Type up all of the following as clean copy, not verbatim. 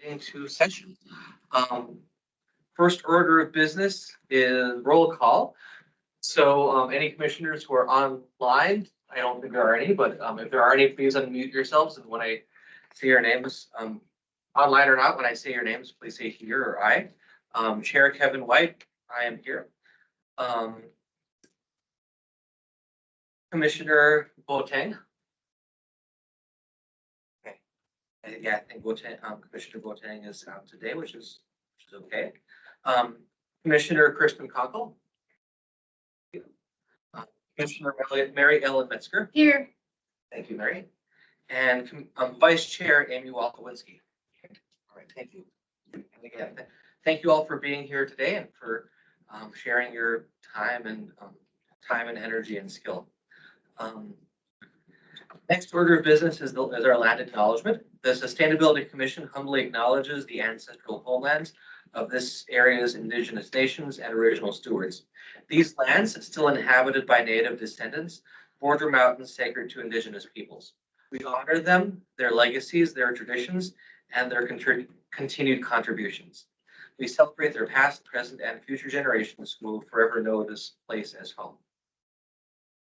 into session. First order of business is roll call. So any commissioners who are online, I don't think there are any, but if there are any, please unmute yourselves. And when I say your names, online or not, when I say your names, please say here or I. Chair Kevin White, I am here. Commissioner Boateng. Okay. Yeah, I think Boateng, Commissioner Boateng is out today, which is okay. Commissioner Kristen Conkle. Commissioner Mary Ellen Metzger. Here. Thank you, Mary. And Vice Chair Amy Walkowinski. All right, thank you. And again, thank you all for being here today and for sharing your time and energy and skill. Next order of business is our land acknowledgement. The Sustainability Commission humbly acknowledges the ancestral homelands of this area's Indigenous nations and original stewards. These lands, still inhabited by Native descendants, border mountains sacred to Indigenous peoples. We honor them, their legacies, their traditions, and their continued contributions. We celebrate their past, present, and future generations who will forever know this place as home.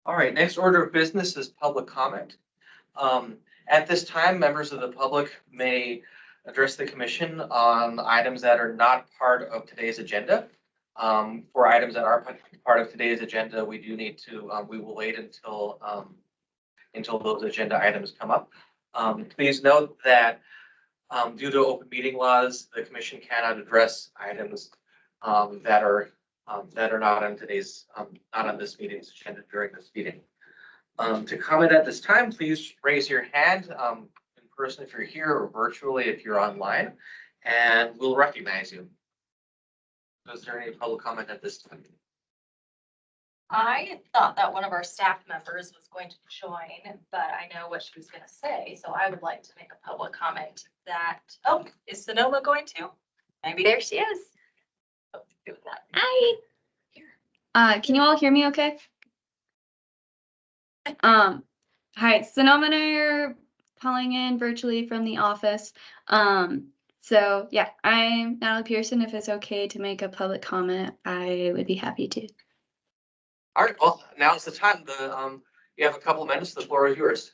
All right, next order of business is public comment. At this time, members of the public may address the commission on items that are not part of today's agenda. For items that are part of today's agenda, we do need to, we will wait until those agenda items come up. Please note that due to open meeting laws, the commission cannot address items that are not on today's, not on this meeting's agenda during this meeting. To comment at this time, please raise your hand in person if you're here or virtually if you're online, and we'll recognize you. Is there any public comment at this time? I thought that one of our staff members was going to join, but I know what she was going to say, so I would like to make a public comment that, oh, is Sonoma going to? Maybe there she is. Oh, do that. Hi. Can you all hear me okay? Hi, Sonoma and I are calling in virtually from the office. So yeah, I'm Natalie Pearson. If it's okay to make a public comment, I would be happy to. All right, well, now's the time. You have a couple of minutes. The floor is yours.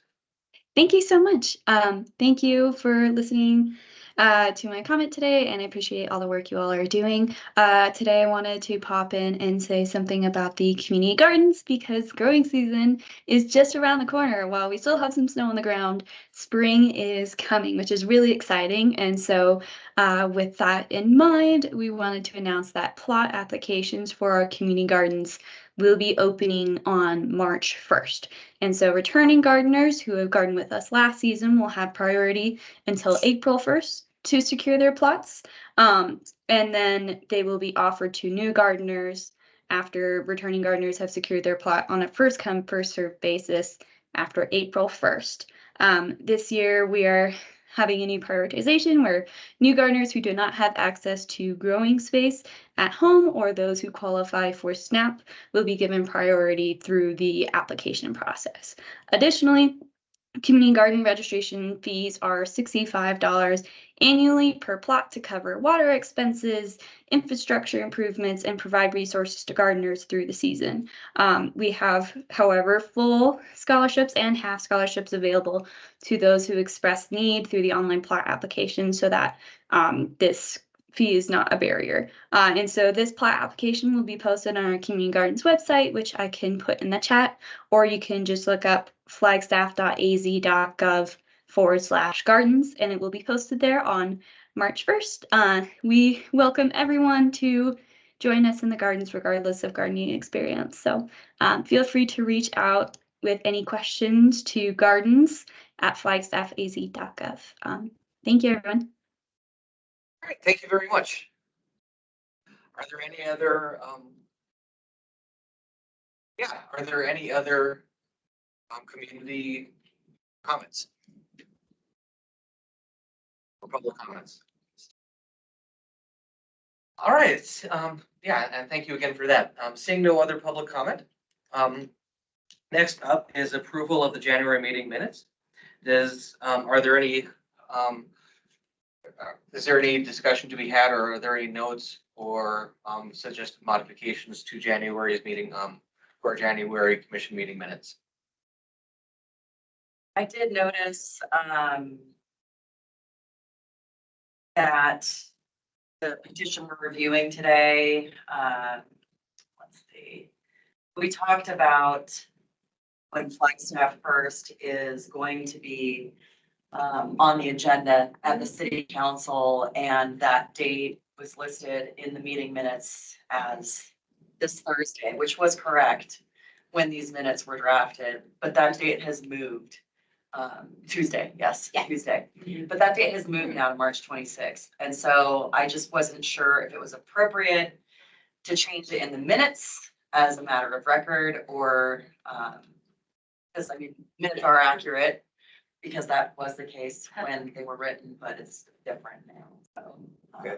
Thank you so much. Thank you for listening to my comment today, and I appreciate all the work you all are doing. Today I wanted to pop in and say something about the community gardens because growing season is just around the corner. While we still have some snow on the ground, spring is coming, which is really exciting. And so with that in mind, we wanted to announce that plot applications for our community gardens will be opening on March 1st. And so returning gardeners who have gardened with us last season will have priority until April 1st to secure their plots. And then they will be offered to new gardeners after returning gardeners have secured their plot on a first come, first served basis after April 1st. This year we are having a new prioritization where new gardeners who do not have access to growing space at home or those who qualify for SNAP will be given priority through the application process. Additionally, community garden registration fees are $65 annually per plot to cover water expenses, infrastructure improvements, and provide resources to gardeners through the season. We have, however, full scholarships and half scholarships available to those who express need through the online plot application so that this fee is not a barrier. And so this plot application will be posted on our community gardens website, which I can put in the chat, or you can just look up flagstaff.az.gov/gardens, and it will be posted there on March 1st. We welcome everyone to join us in the gardens regardless of gardening experience. So feel free to reach out with any questions to gardens@flagstaffaz.gov. Thank you, everyone. All right, thank you very much. Are there any other community comments or public comments? All right, yeah, and thank you again for that. Seeing no other public comment, next up is approval of the January meeting minutes. Are there any Is there any discussion to be had, or are there any notes or suggested modifications to January's meeting, for January commission meeting minutes? I did notice, that the petition we're reviewing today, let's see. We talked about when Flagstaff First is going to be on the agenda at the city council, and that date was listed in the meeting minutes as this Thursday, which was correct when these minutes were drafted, but that date has moved. Tuesday, yes, Yeah. Tuesday. But that date has moved now to March 26th. And so I just wasn't sure if it was appropriate to change it in the minutes as a matter of record, or, because I mean, minutes are accurate, because that was the case when they were written, but it's different now, so. Okay.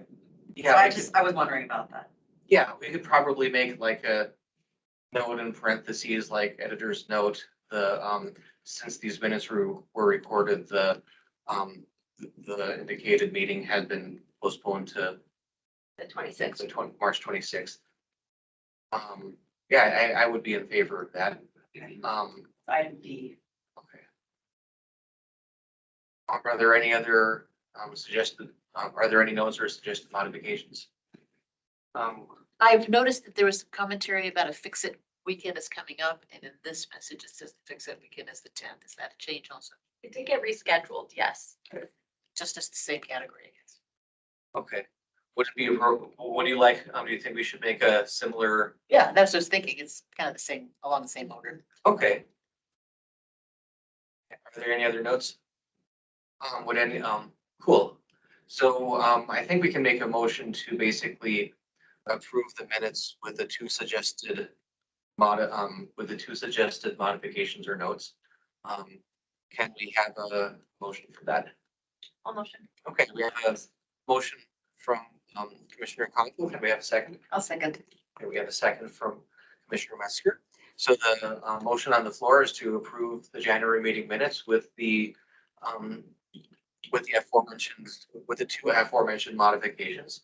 So I was wondering about that. Yeah, we could probably make like a note in parentheses, like editor's note, the, since these minutes were recorded, the indicated meeting had been postponed to The 26th. March 26th. Yeah, I would be in favor of that. Item D. Okay. Are there any other suggested, are there any notes or suggested modifications? I've noticed that there was some commentary about a fix-it weekend is coming up, and in this message, it says the fix-it weekend is the 10th. Is that a change also? It did get rescheduled, yes. Just as the same category, I guess. Okay. Would it be, what do you like? Do you think we should make a similar? Yeah, that's what I was thinking. It's kind of the same, along the same order. Okay. Are there any other notes? Would any, cool. So, I think we can make a motion to basically approve the minutes with the two suggested modifications or notes. Can we have a motion for that? All motion. Okay, we have a motion from, Commissioner Conkle. Can we have a second? I'll second. Okay, we have a second from Commissioner Metzger. So the motion on the floor is to approve the January meeting minutes with the two aforementioned modifications.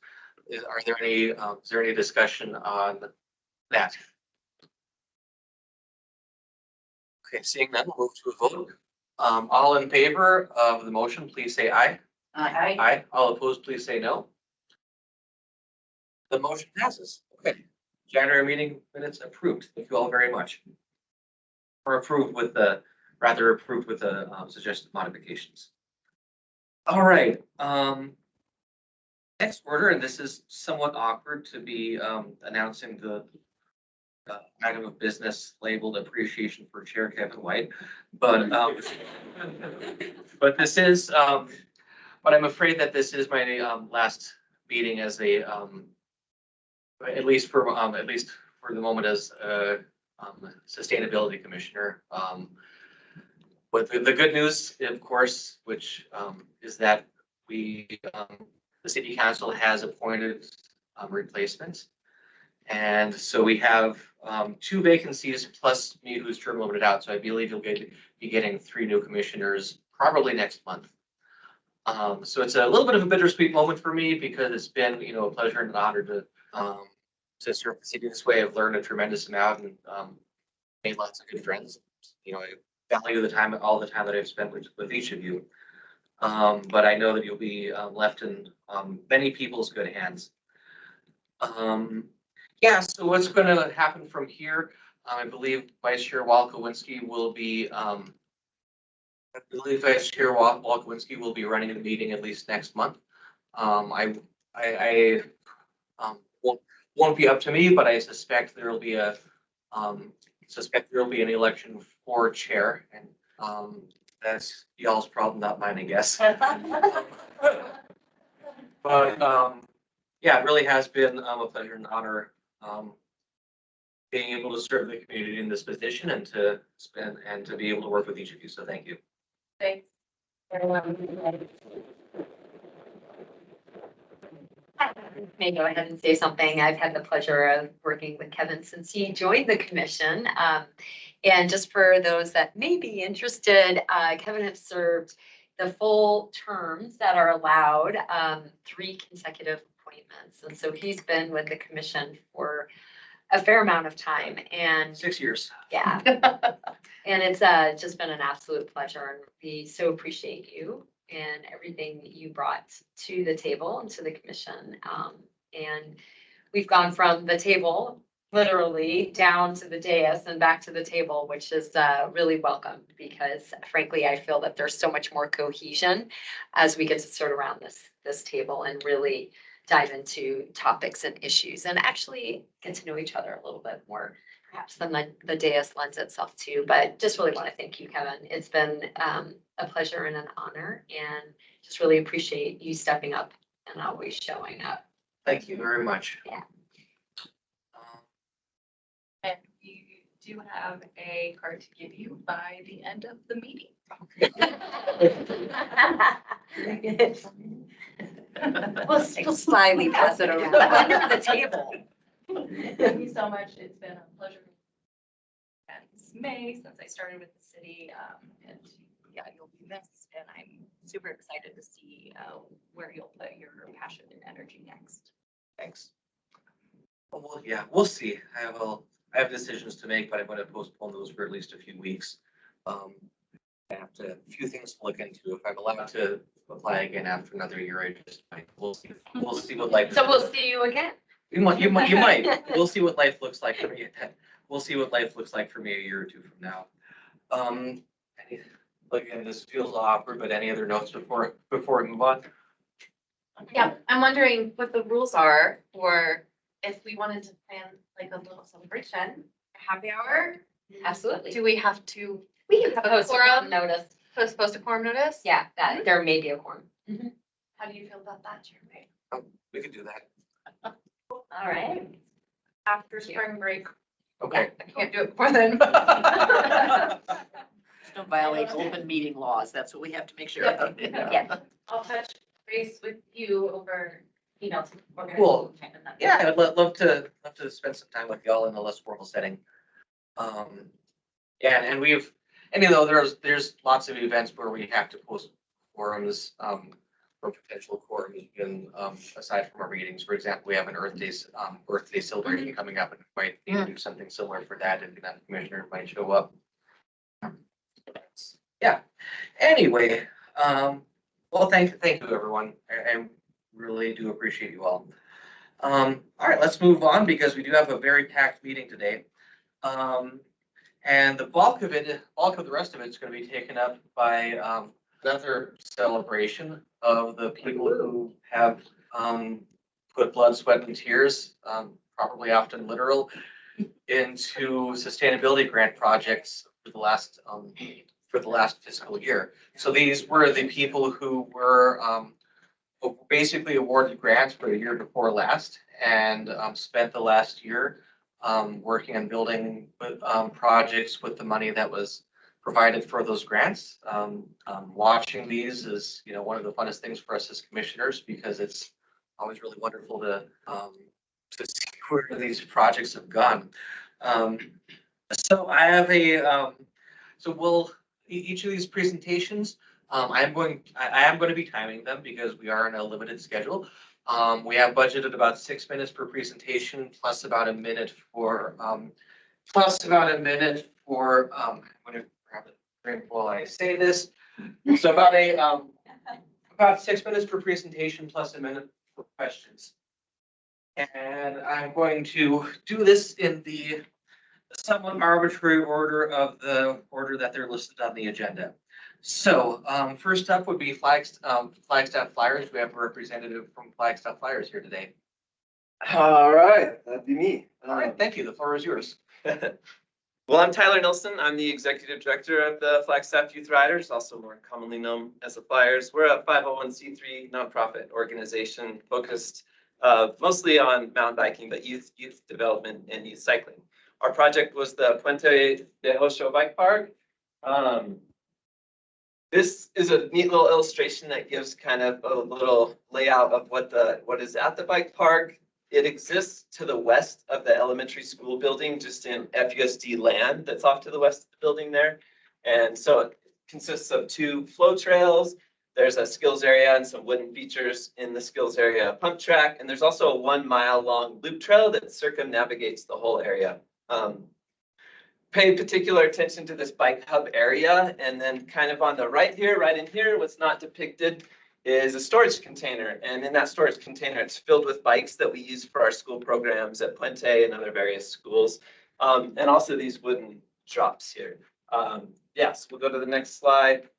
Is there any discussion on that? Okay, seeing none, we'll move to a vote. All in favor of the motion, please say aye. Aye. Aye. All opposed, please say no. The motion passes. Okay. January meeting minutes approved. Thank you all very much. Or approved with the suggested modifications. All right. Next order, and this is somewhat awkward to be announcing the item of business labeled appreciation for Chair Kevin White, but this is, but I'm afraid that this is my last meeting as a at least for the moment as a sustainability commissioner. But the good news, of course, which is that the city council has appointed replacements. And so we have 2 vacancies plus me whose term limited out. So I believe you'll be getting 3 new commissioners probably next month. So it's a little bit of a bittersweet moment for me because it's been, a pleasure and an honor to serve the city this way. I've learned a tremendous amount and made lots of good friends. I value all the time that I've spent with each of you. But I know that you'll be left in many people's good hands. Yeah, so what's going to happen from here? I believe Vice Chair Walkowinski will be running the meeting at least next month. I won't be up to me, but I suspect there will be an election for chair, and that's y'all's problem, not mine, I guess. But yeah, it really has been a pleasure and honor being able to serve the community in this position and to be able to work with each of you. So thank you. Thanks. May go ahead and say something. I've had the pleasure of working with Kevin since he joined the commission. And just for those that may be interested, Kevin has served the full terms that are allowed, 3 consecutive appointments. And so he's been with the commission for a fair amount of time, and 6 years. yeah. And it's just been an absolute pleasure, and we so appreciate you and everything you brought to the table and to the commission. And we've gone from the table literally down to the dais and back to the table, which is really welcome, because frankly, I feel that there's so much more cohesion as we get to sit around this table and really dive into topics and issues and actually get to know each other a little bit more, perhaps than the dais lends itself to. But just really want to thank you, Kevin. It's been a pleasure and an honor, and just really appreciate you stepping up and always showing up. Thank you very much. Yeah. And you do have a card to give you by the end of the meeting. We'll slyly pass it around under the table. Thank you so much. It's been a pleasure. Since May, since I started with the city, and yeah, you'll be missed, and I'm super excited to see where you'll put your passion and energy next. Thanks. Well, yeah, we'll see. I have decisions to make, but I'm going to postpone those for at least a few weeks. I have a few things to look into. If I'm allowed to apply again after another year, I just might. We'll see. We'll see what life. So we'll see you again. You might. We'll see what life looks like for me. We'll see what life looks like for me a year or two from now. Again, this feels awkward, but any other notes before we move on? Yeah, I'm wondering what the rules are for if we wanted to plan like a little celebration, a happy hour. Absolutely. Do we have to We can have a post a quorum? notice. post a quorum notice? Yeah, that there may be a quorum. How do you feel about that, Jeremy? We could do that. All right. After spring break, Okay. I can't do it before then. Don't violate open meeting laws. That's what we have to make sure of. Yeah. I'll touch base with you over, Cool. Yeah, I'd love to spend some time with y'all in a less formal setting. Yeah, and there's lots of events where we have to post quorums, or potential quorums, even aside from our meetings. For example, we have an Earth Day celebration coming up, and we might need to do something similar for that, and that commissioner might show up. Yeah. Anyway, well, thank you, everyone. I really do appreciate you all. All right, let's move on, because we do have a very packed meeting today. And the bulk of the rest of it is going to be taken up by another celebration of the people who have put blood, sweat, and tears, probably often literal, into sustainability grant projects for the last fiscal year. So these were the people who were basically awarded grants for the year before last, and spent the last year working on building projects with the money that was provided for those grants. Watching these is, one of the funnest things for us as commissioners, because it's always really wonderful to see where these projects have gone. So I have each of these presentations, I am going to be timing them, because we are in a limited schedule. We have budgeted about 6 minutes per presentation, plus about a minute for, I'm going to grab a drink while I say this. So about 6 minutes per presentation, plus a minute for questions. And I'm going to do this in the somewhat arbitrary order of the order that they're listed on the agenda. So first up would be Flagstaff Flyers. We have a representative from Flagstaff Flyers here today. All right, that'd be me. All right, thank you. The floor is yours. Well, I'm Tyler Nilsson. I'm the executive director of the Flagstaff Youth Riders, also more commonly known as the Flyers. We're a 501c3 nonprofit organization focused mostly on mountain biking, but youth development and youth cycling. Our project was the Puente de Ocho Bike Park. This is a neat little illustration that gives kind of a little layout of what is at the bike park. It exists to the west of the elementary school building, just in FUSD land that's off to the west of the building there. And so consists of 2 flow trails. There's a skills area and some wooden features in the skills area pump track. And there's also a 1 mile long loop trail that circumnavigates the whole area. Pay particular attention to this bike hub area. And then kind of on the right here, right in here, what's not depicted is a storage container. And in that storage container, it's filled with bikes that we use for our school programs at Puente and other various schools. And also these wooden drops here. Yes, we'll go to the next slide.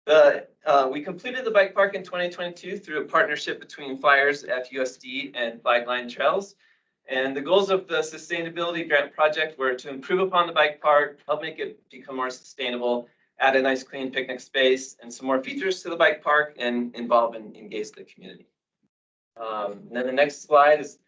We completed the bike park in 2022 through a partnership between Flyers, FUSD, and Flagline Trails. And the goals of the sustainability grant project were to improve upon the bike park, help make it become more sustainable, add a nice clean picnic space, and some more features to the bike park, and involve and engage the community. And then the next slide is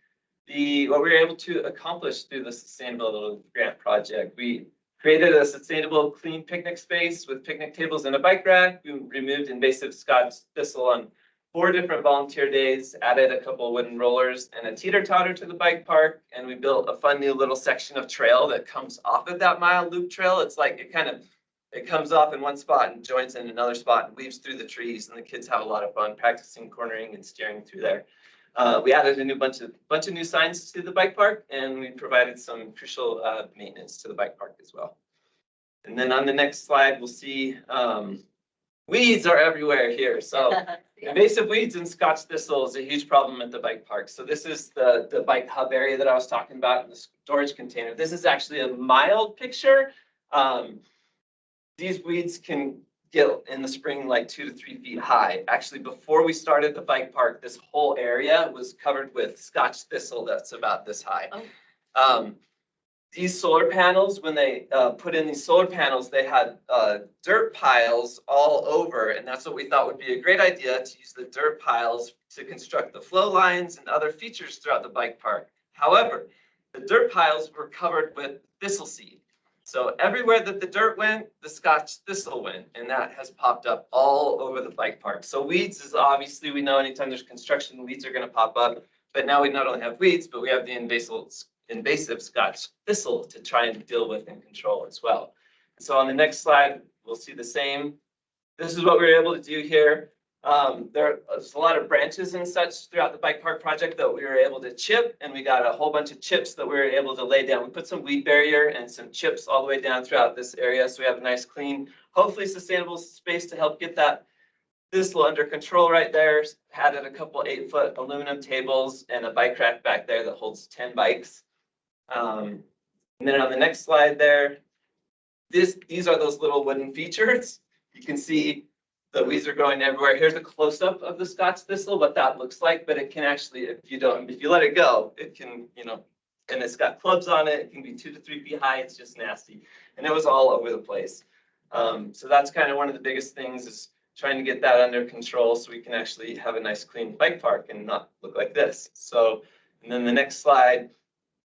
what we were able to accomplish through the sustainability grant project. We created a sustainable, clean picnic space with picnic tables and a bike rack. We removed invasive Scotch thistle on 4 different volunteer days, added a couple of wooden rollers and a teeter-totter to the bike park, and we built a fun new little section of trail that comes off of that mile loop trail. It's like it comes off in one spot and joins in another spot and weaves through the trees, and the kids have a lot of fun practicing cornering and steering through there. We added a bunch of new signs to the bike park, and we provided some crucial maintenance to the bike park as well. And then on the next slide, we'll see weeds are everywhere here. So invasive weeds and Scotch thistle is a huge problem at the bike park. So this is the bike hub area that I was talking about in the storage container. This is actually a mild picture. These weeds can get in the spring like 2 to 3 feet high. Actually, before we started the bike park, this whole area was covered with Scotch thistle that's about this high. These solar panels, when they put in these solar panels, they had dirt piles all over, and that's what we thought would be a great idea, to use the dirt piles to construct the flow lines and other features throughout the bike park. However, the dirt piles were covered with thistle seed. So everywhere that the dirt went, the Scotch thistle went, and that has popped up all over the bike park. So weeds is obviously, we know anytime there's construction, weeds are going to pop up, but now we not only have weeds, but we have the invasive Scotch thistle to try and deal with and control as well. So on the next slide, we'll see the same. This is what we were able to do here. There's a lot of branches and such throughout the bike park project that we were able to chip, and we got a whole bunch of chips that we were able to lay down. We put some weed barrier and some chips all the way down throughout this area, so we have a nice, clean, hopefully sustainable space to help get that thistle under control right there. Added a couple 8-foot aluminum tables and a bike rack back there that holds 10 bikes. And then on the next slide there, these are those little wooden features. You can see the weeds are growing everywhere. Here's a close-up of the Scotch thistle, what that looks like, but it can actually, if you let it go, it can, and it's got clubs on it. It can be 2 to 3 feet high. It's just nasty. And it was all over the place. So that's kind of one of the biggest things, is trying to get that under control so we can actually have a nice clean bike park and not look like this. So, and then the next slide,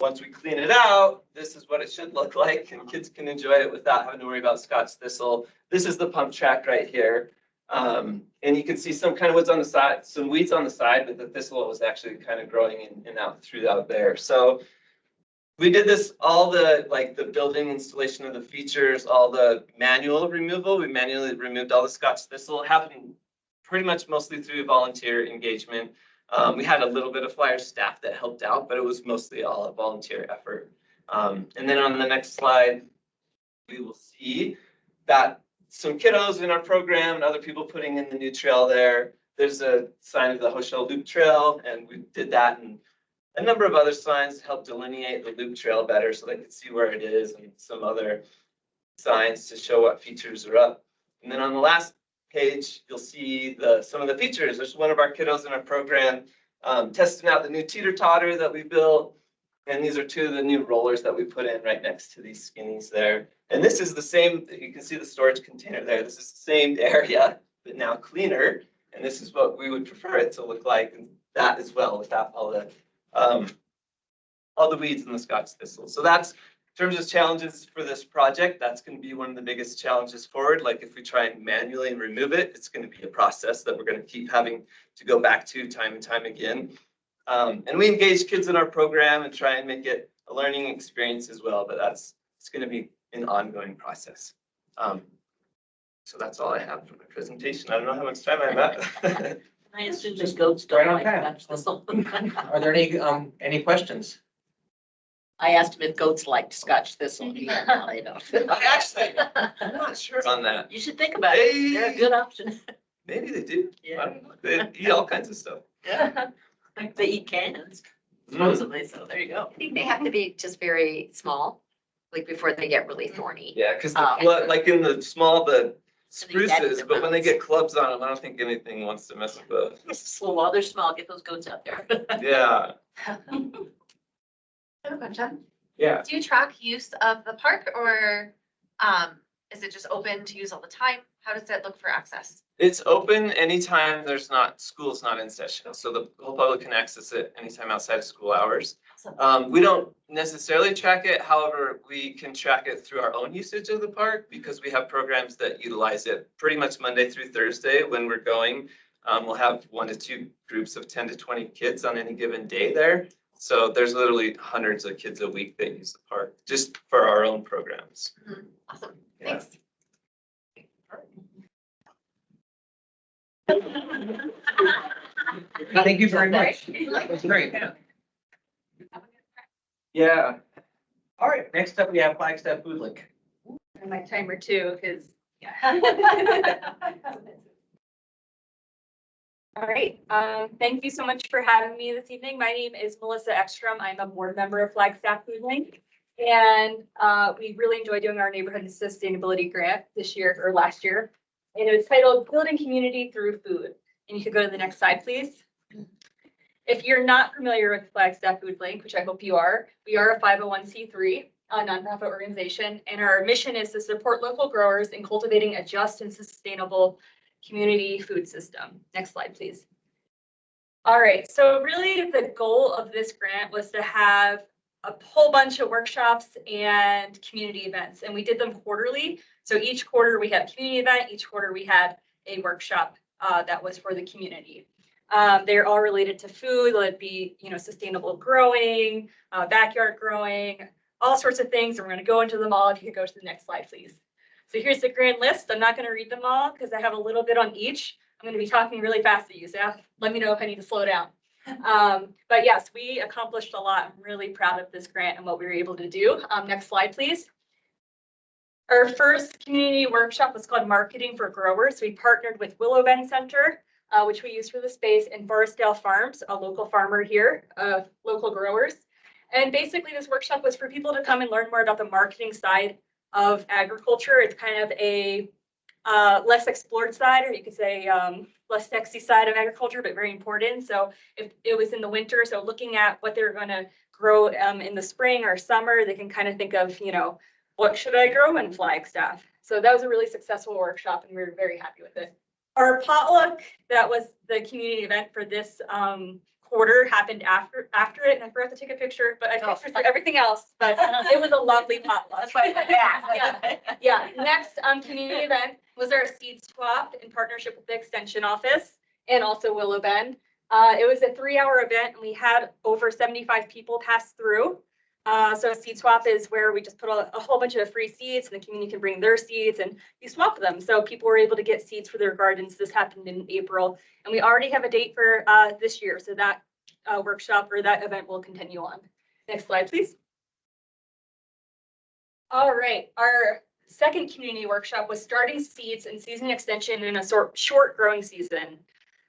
once we clean it out, this is what it should look like, and kids can enjoy it without having to worry about Scotch thistle. This is the pump track right here. And you can see some kind of weeds on the side, some weeds on the side, but the thistle was actually kind of growing in and out throughout there. So we did this, all the building installation of the features, all the manual removal. We manually removed all the Scotch thistle. It happened pretty much mostly through volunteer engagement. We had a little bit of Flyer staff that helped out, but it was mostly all a volunteer effort. And then on the next slide, we will see that some kiddos in our program and other people putting in the new trail there. There's a sign of the Hochel Loop Trail, and we did that, and a number of other signs to help delineate the loop trail better so they could see where it is, and some other signs to show what features are up. And then on the last page, you'll see some of the features. There's one of our kiddos in our program testing out the new teeter-totter that we built. And these are 2 of the new rollers that we put in right next to these skinnies there. And this is the same, you can see the storage container there. This is the same area, but now cleaner. And this is what we would prefer it to look like, and that as well, without all the weeds and the Scotch thistle. So that's, in terms of challenges for this project, that's going to be one of the biggest challenges forward. Like if we try and manually remove it, it's going to be a process that we're going to keep having to go back to time and time again. And we engage kids in our program and try and make it a learning experience as well, but it's going to be an ongoing process. So that's all I have for my presentation. I don't know how much time I'm at. I assume the goats Right don't on like time. touch this. Are there any questions? I asked him if goats liked Scotch thistle. He said, no, they don't. Actually, I'm not sure on that. You should think about it. They're a good option. Maybe they do. I Yeah. don't know. They eat all kinds of stuff. Yeah. They eat cannons, supposedly, so there you go. I think they have to be just very small, like before they get really thorny. Yeah, because Oh. like in the small, the they get spruces, their but when they mouths. get clubs on them, I don't think anything wants to mess with those. So while they're small, get those goats out there. Yeah, I have a question. yeah. Do you track use of the park or is it just open to use all the time? How does it look for access? It's open anytime school's not in session, so the whole public can access it anytime outside of school hours. We don't necessarily track it, however, we can track it through our own usage of the park because we have programs that utilize it pretty much Monday through Thursday when we're going. We'll have 1 to 2 groups of 10 to 20 kids on any given day there. So there's literally hundreds of kids a week that use the park just for our own programs. Awesome, Yeah. thanks. Thank you very much. That was great. Yeah. All right, next up we have Flagstaff Food Link. And my timer too, because. All right, thank you so much for having me this evening. My name is Melissa Ekstrom. I'm a board member of Flagstaff Food Link. And we really enjoyed doing our neighborhood sustainability grant this year or last year. And it was titled Building Community Through Food. And you could go to the next slide, please. If you're not familiar with Flagstaff Food Link, which I hope you are, we are a 501c3 nonprofit organization, and our mission is to support local growers in cultivating a just and sustainable community food system. Next slide, please. All right, so really the goal of this grant was to have a whole bunch of workshops and community events, and we did them quarterly. So each quarter we had a community event, each quarter we had a workshop that was for the community. They're all related to food, let it be, sustainable growing, backyard growing, all sorts of things. And we're going to go into them all. If you could go to the next slide, please. So here's the grand list. I'm not going to read them all because I have a little bit on each. I'm going to be talking really fast at you, so let me know if I need to slow down. But yes, we accomplished a lot. I'm really proud of this grant and what we were able to do. Next slide, please. Our first community workshop was called Marketing for Growers. We partnered with Willow Bend Center, which we use for the space, and Forestdale Farms, a local farmer here, local growers. And basically this workshop was for people to come and learn more about the marketing side of agriculture. It's kind of a less explored side, or you could say less sexy side of agriculture, but very important. So if it was in the winter, so looking at what they're going to grow in the spring or summer, they can kind of think of, what should I grow in Flagstaff? So that was a really successful workshop, and we were very happy with it. Our potluck, that was the community event for this quarter, happened after it, and I forgot to take a picture, but I pictured for everything else, but it was a lovely potluck. That's why I Yeah. Next community event was our seed swap in partnership with the Extension Office and also Willow Bend. It was a 3-hour event, and we had over 75 people pass through. So a seed swap is where we just put a whole bunch of free seeds, and the community can bring their seeds and you swap them. So people were able to get seeds for their gardens. This happened in April, and we already have a date for this year. So that workshop or that event will continue on. Next slide, please. All right, our second community workshop was starting seeds and season extension in a short growing season.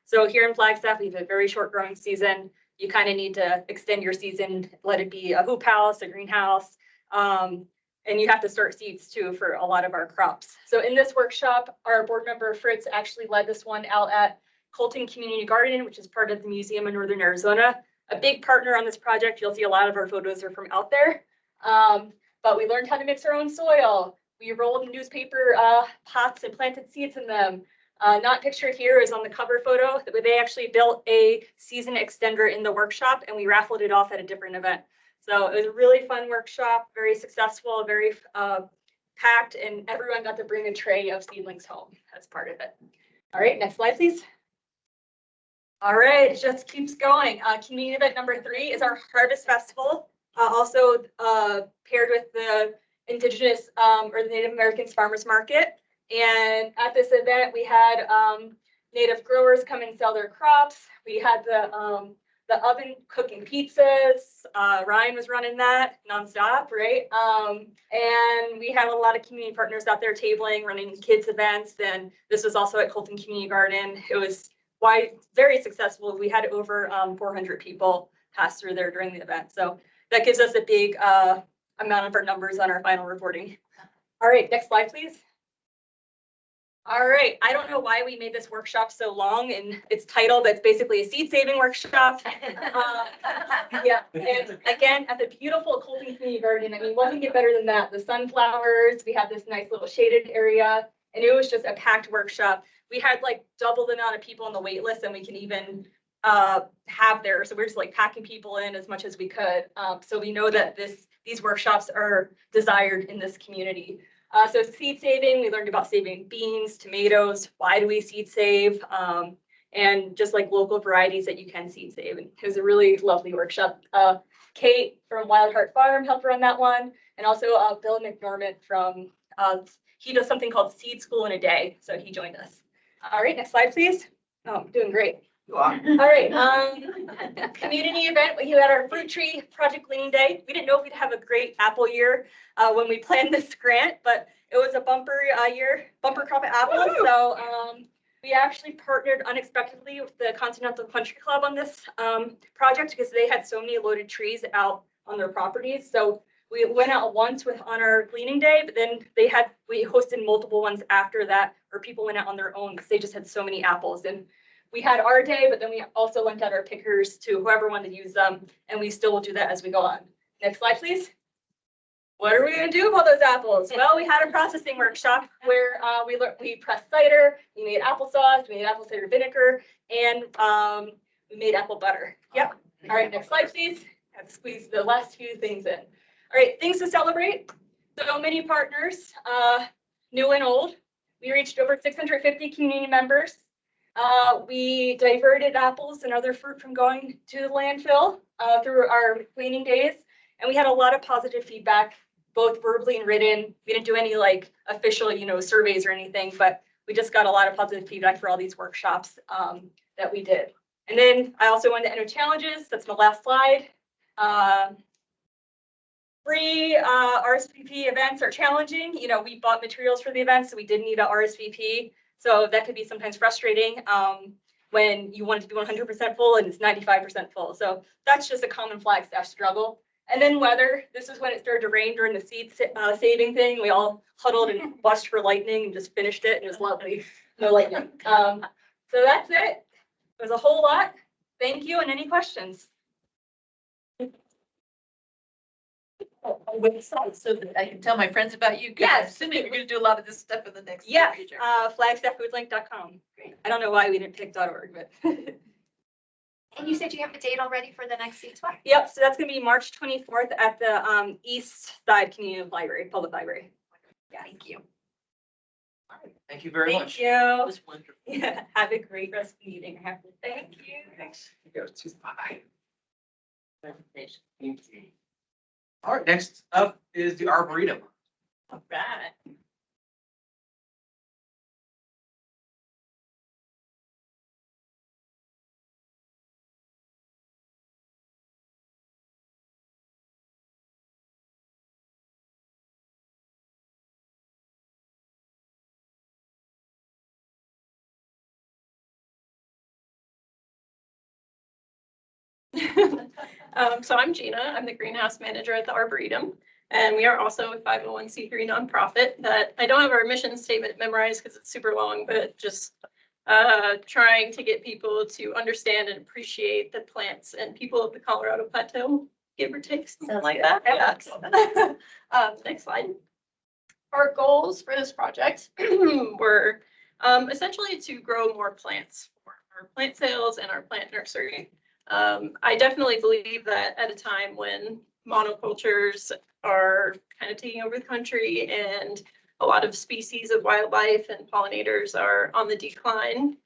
So here in Flagstaff, we have a very short growing season. You kind of need to extend your season, let it be a hoop house, a greenhouse, and you have to start seeds too for a lot of our crops. So in this workshop, our board member Fritz actually led this one out at Colton Community Garden, which is part of the Museum of Northern Arizona. A big partner on this project. You'll see a lot of our photos are from out there. But we learned how to mix our own soil. We rolled newspaper pots and planted seeds in them. Not pictured here is on the cover photo, where they actually built a season extender in the workshop, and we raffled it off at a different event. So it was a really fun workshop, very successful, very packed, and everyone got to bring a tray of seedlings home as part of it. All right, next slide, please. All right, it just keeps going. Community event number 3 is our Harvest Festival, also paired with the Indigenous or the Native Americans Farmers Market. And at this event, we had native growers come and sell their crops. We had the oven cooking pizzas. Ryan was running that nonstop, right? And we had a lot of community partners out there tabling, running kids events. And this was also at Colton Community Garden. It was very successful. We had over 400 people pass through there during the event. So that gives us a big amount of our numbers on our final reporting. All right, next slide, please. All right, I don't know why we made this workshop so long and it's titled, it's basically a seed saving workshop. Yeah, and again, at the beautiful Colton Community Garden, I mean, what can get better than that? The sunflowers, we have this nice little shaded area, and it was just a packed workshop. We had like double the amount of people on the wait list than we can even have there. So we're just like packing people in as much as we could. So we know that these workshops are desired in this community. So seed saving, we learned about saving beans, tomatoes, why do we seed save, and just like local varieties that you can seed save. And it was a really lovely workshop. Kate from Wild Heart Farm helped run that one, and also Bill McNormand from, he does something called Seed School in a Day, so he joined us. All right, next slide, please. Oh, I'm doing great. All right, community event, we had our fruit tree project cleaning day. We didn't know if we'd have a great apple year when we planned this grant, but it was a bumper crop of apples. So we actually partnered unexpectedly with the Continental Country Club on this project because they had so many loaded trees out on their properties. So we went out once on our cleaning day, but then we hosted multiple ones after that, where people went out on their own because they just had so many apples. And we had our day, but then we also lent out our pickers to whoever wanted to use them, and we still will do that as we go on. Next slide, please. What are we going to do about those apples? Well, we had a processing workshop where we pressed cider, we made applesauce, we made apple cider vinegar, and we made apple butter. Yep. All right, next slide, please. Have to squeeze the last few things in. All right, things to celebrate. So many partners, new and old. We reached over 650 community members. We diverted apples and other fruit from going to the landfill through our cleaning days. And we had a lot of positive feedback, both verbally and written. We didn't do any like official, surveys or anything, but we just got a lot of positive feedback for all these workshops that we did. And then I also wanted to enter challenges. That's my last slide. Free RSVP events are challenging. We bought materials for the event, so we did need a RSVP. So that could be sometimes frustrating when you want it to be 100% full and it's 95% full. So that's just a common Flagstaff struggle. And then weather. This is when it started to rain during the seed saving thing. We all huddled and watched for lightning and just finished it, and it was lovely. No lightning. So that's it. It was a whole lot. Thank you. And any questions? Website so that I can tell my friends about you. Yes. Assuming you're going to do a lot of this stuff in the next future. FlagstaffFoodLink.com. Great. I don't know why we didn't pick .org, but. And you said you have a date already for the next seed swap? Yep, so that's gonna be March 24th at the East Side Community Library, Public Library. Yeah, thank you. Thank you very much. Thank you. That was wonderful. Yeah, have a great rest of the meeting. Thank you. Thanks. Go to bye. All right, next up is the Arboretum. All right. So I'm Gina. I'm the greenhouse manager at the Arboretum, and we are also a 501c3 nonprofit that I don't have our mission statement memorized because it's super long, but just trying to get people to understand and appreciate the plants and people of the Colorado Plateau, give or take, something like that. Yeah. Next slide. Our goals for this project were essentially to grow more plants for our plant sales and our plant nursery. I definitely believe that at a time when monocultures are kind of taking over the country and a lot of species of wildlife and pollinators are on the decline,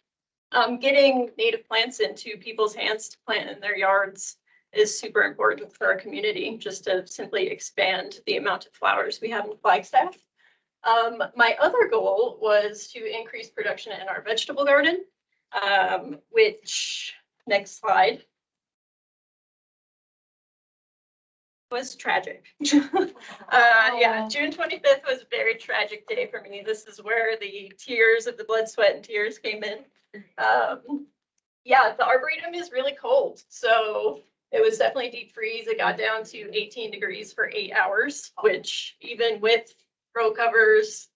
getting native plants into people's hands to plant in their yards is super important for our community, just to simply expand the amount of flowers we have in Flagstaff. My other goal was to increase production in our vegetable garden, which, next slide, was tragic. Yeah, June 25th was a very tragic day for me. This is where the tears of the blood, sweat, and tears came in. Yeah, the Arboretum is really cold, so it was definitely deep freeze. It got down to 18 degrees for 8 hours, which even with row covers,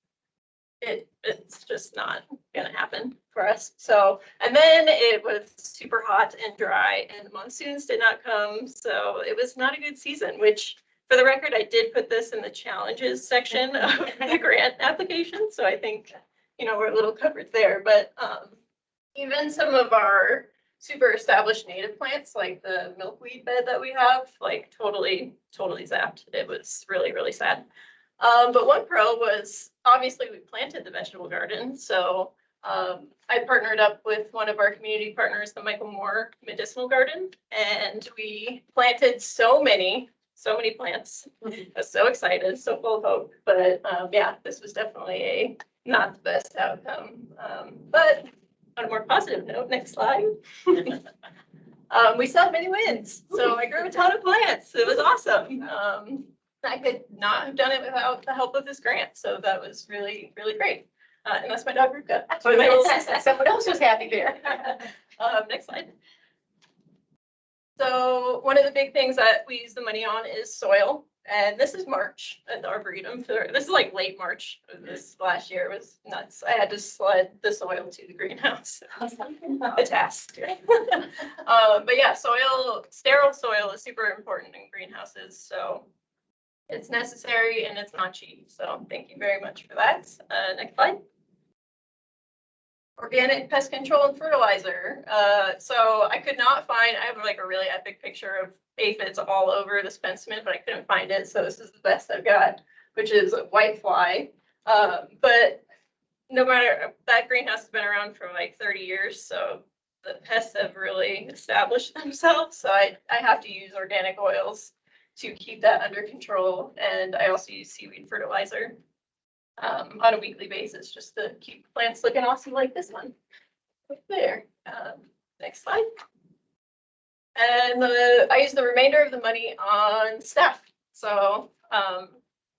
it's just not gonna happen for us. So, and then it was super hot and dry and the monsoons did not come. So it was not a good season, which for the record, I did put this in the challenges section of the grant application. So I think, you know, we're a little covered there, but even some of our super established native plants, like the milkweed bed that we have, like totally zapped. It was really, really sad. But one pro was obviously we planted the vegetable garden. So I partnered up with one of our community partners, the Michael Moore Medicinal Garden, and we planted so many plants. I was so excited, so full of hope. But yeah, this was definitely not the best outcome. But on a more positive note, next slide. We saw many wins. So I grew a ton of plants. It was awesome. I could not have done it without the help of this grant. So that was really, really great. And that's my dog, Ruka. Someone else was happy there. Next slide. So one of the big things that we use the money on is soil. And this is March at the Arboretum. This is like late March of this last year. It was nuts. I had to sled the soil to the greenhouse. A task. But yeah, sterile soil is super important in greenhouses. So it's necessary and it's not cheap. So thank you very much for that. Next slide. Organic pest control and fertilizer. So I could not find, I have like a really epic picture of aphids all over this fence mint, but I couldn't find it. So this is the best I've got, which is whitefly. But no matter, that greenhouse has been around for like 30 years. So the pests have really established themselves. So I have to use organic oils to keep that under control. And I also use seaweed fertilizer on a weekly basis just to keep plants looking awesome like this one. There. Next slide. And I use the remainder of the money on staff. So I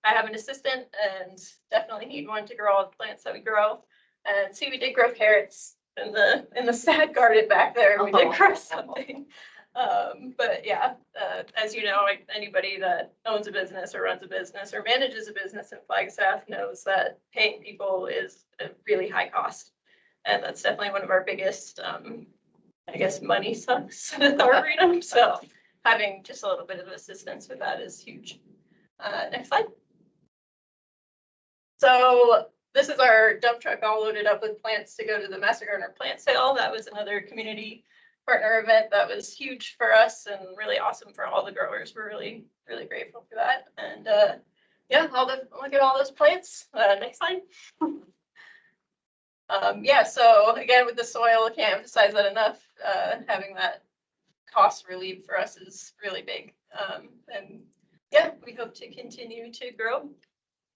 have an assistant and definitely need one to grow all the plants that we grow. And see, we did grow carrots in the sad garden back there. We did grow something. But yeah, as you know, anybody that owns a business or runs a business or manages a business in Flagstaff knows that paying people is a really high cost. And that's definitely one of our biggest, I guess, money sucks at the Arboretum. So having just a little bit of assistance with that is huge. Next slide. So this is our dump truck all loaded up with plants to go to the Master Gardener plant sale. That was another community partner event that was huge for us and really awesome for all the growers. We're really, really grateful for that. And yeah, look at all those plants. Next slide. Yeah, so again, with the soil, I can't emphasize that enough. Having that cost relief for us is really big. And yeah, we hope to continue to grow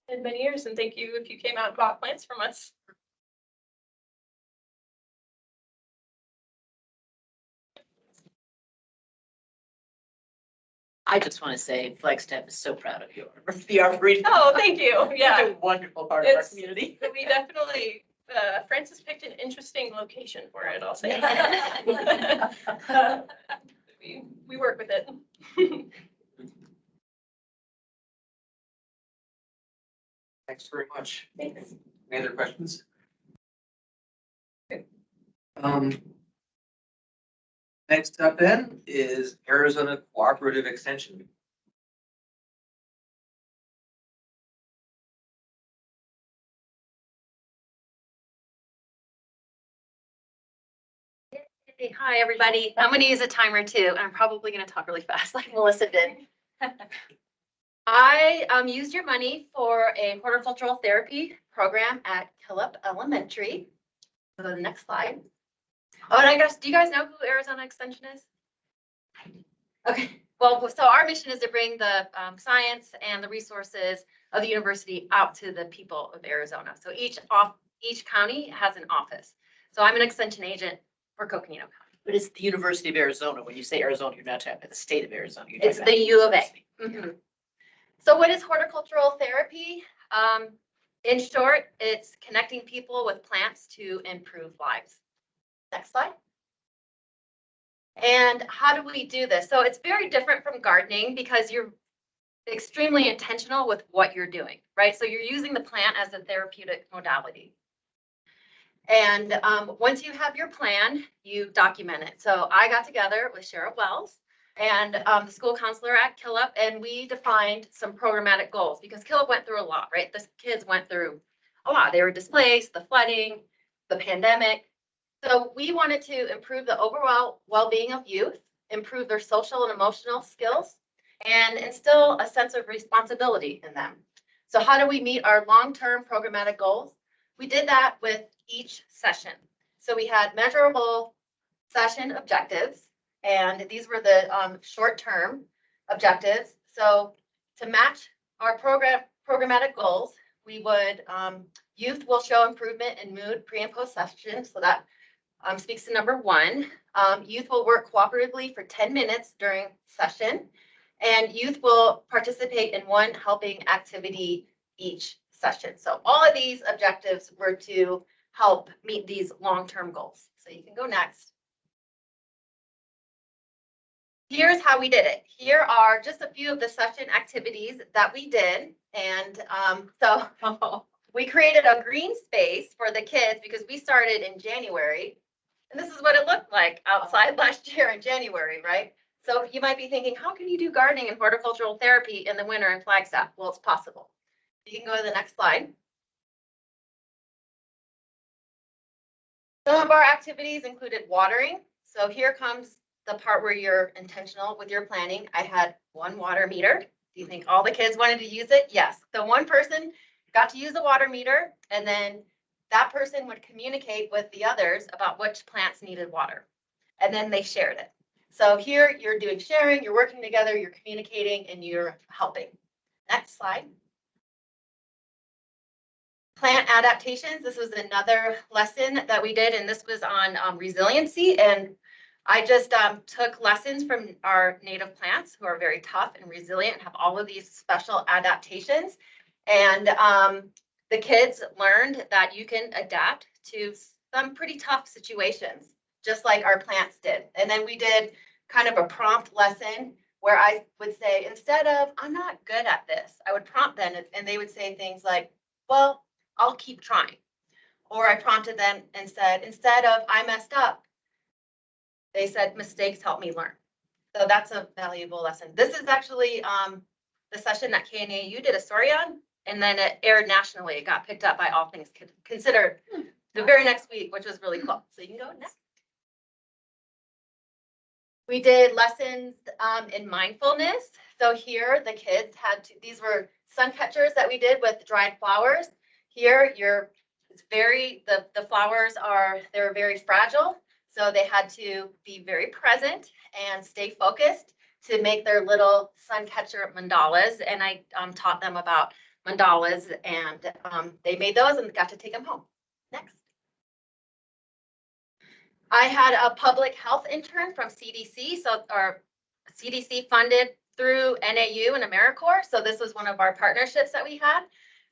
in many years. And thank you if you came out and bought plants from us. I just want to say Flagstaff is so proud of you. The Arboretum. Oh, thank you. Yeah. Such a wonderful part of our community. We definitely, Francis picked an interesting location for it, I'll say. We work with it. Thanks very much. Thanks. Any other questions? Okay. Next up then is Arizona Cooperative Extension. Hey, hi, everybody. I'm going to use a timer too, and I'm probably going to talk really fast like Melissa did. I used your money for a horticultural therapy program at Killup Elementary. Go to the next slide. Oh, and I guess, do you guys know who Arizona Extension is? Okay, well, so our mission is to bring the science and the resources of the university out to the people of Arizona. So each county has an office. So I'm an extension agent for Coconino County. But it's the University of Arizona. When you say Arizona, you're not talking about the state of Arizona. You're It's talking the U of A. Mhm. So what is horticultural therapy? In short, it's connecting people with plants to improve lives. Next slide. And how do we do this? So it's very different from gardening because you're extremely intentional with what you're doing, right? So you're using the plant as a therapeutic modality. And once you have your plan, you document it. So I got together with Sheriff Wells and the school counselor at Killip, and we defined some programmatic goals because Killip went through a lot, right? The kids went through a lot. They were displaced, the flooding, the pandemic. So we wanted to improve the overall well-being of youth, improve their social and emotional skills, and instill a sense of responsibility in them. So how do we meet our long-term programmatic goals? We did that with each session. So we had measurable session objectives, and these were the short-term objectives. So to match our programmatic goals, we would, youth will show improvement in mood pre and post session. So that speaks to number one. Youth will work cooperatively for 10 minutes during session, and youth will participate in one helping activity each session. So all of these objectives were to help meet these long-term goals. So you can go next. Here's how we did it. Here are just a few of the session activities that we did. And so we created a green space for the kids because we started in January. And this is what it looked like outside last year in January, right? So you might be thinking, how can you do gardening and horticultural therapy in the winter in Flagstaff? Well, it's possible. You can go to the next slide. Some of our activities included watering. So here comes the part where you're intentional with your planning. I had one water meter. Do you think all the kids wanted to use it? Yes. So one person got to use a water meter, and then that person would communicate with the others about which plants needed water. And then they shared it. So here you're doing sharing, you're working together, you're communicating, and you're helping. Next slide. Plant adaptations. This was another lesson that we did, and this was on resiliency. And I just took lessons from our native plants who are very tough and resilient, have all of these special adaptations. And the kids learned that you can adapt to some pretty tough situations, just like our plants did. And then we did kind of a prompt lesson where I would say, instead of, I'm not good at this, I would prompt them and they would say things like, well, I'll keep trying. Or I prompted them and said, instead of, I messed up, they said, mistakes help me learn. So that's a valuable lesson. This is actually the session that KNAU did a story on, and then it aired nationally. It got picked up by All Things Considered the very next week, which was really cool. So you can go next. We did lessons in mindfulness. So here the kids had to, these were sun catchers that we did with dried flowers. Here it's very, the flowers they're very fragile. So they had to be very present and stay focused to make their little sun catcher mandalas. And I taught them about mandalas, and they made those and got to take them home. Next. I had a public health intern from CDC. So our CDC funded through NAU and AmeriCorps. So this was one of our partnerships that we had.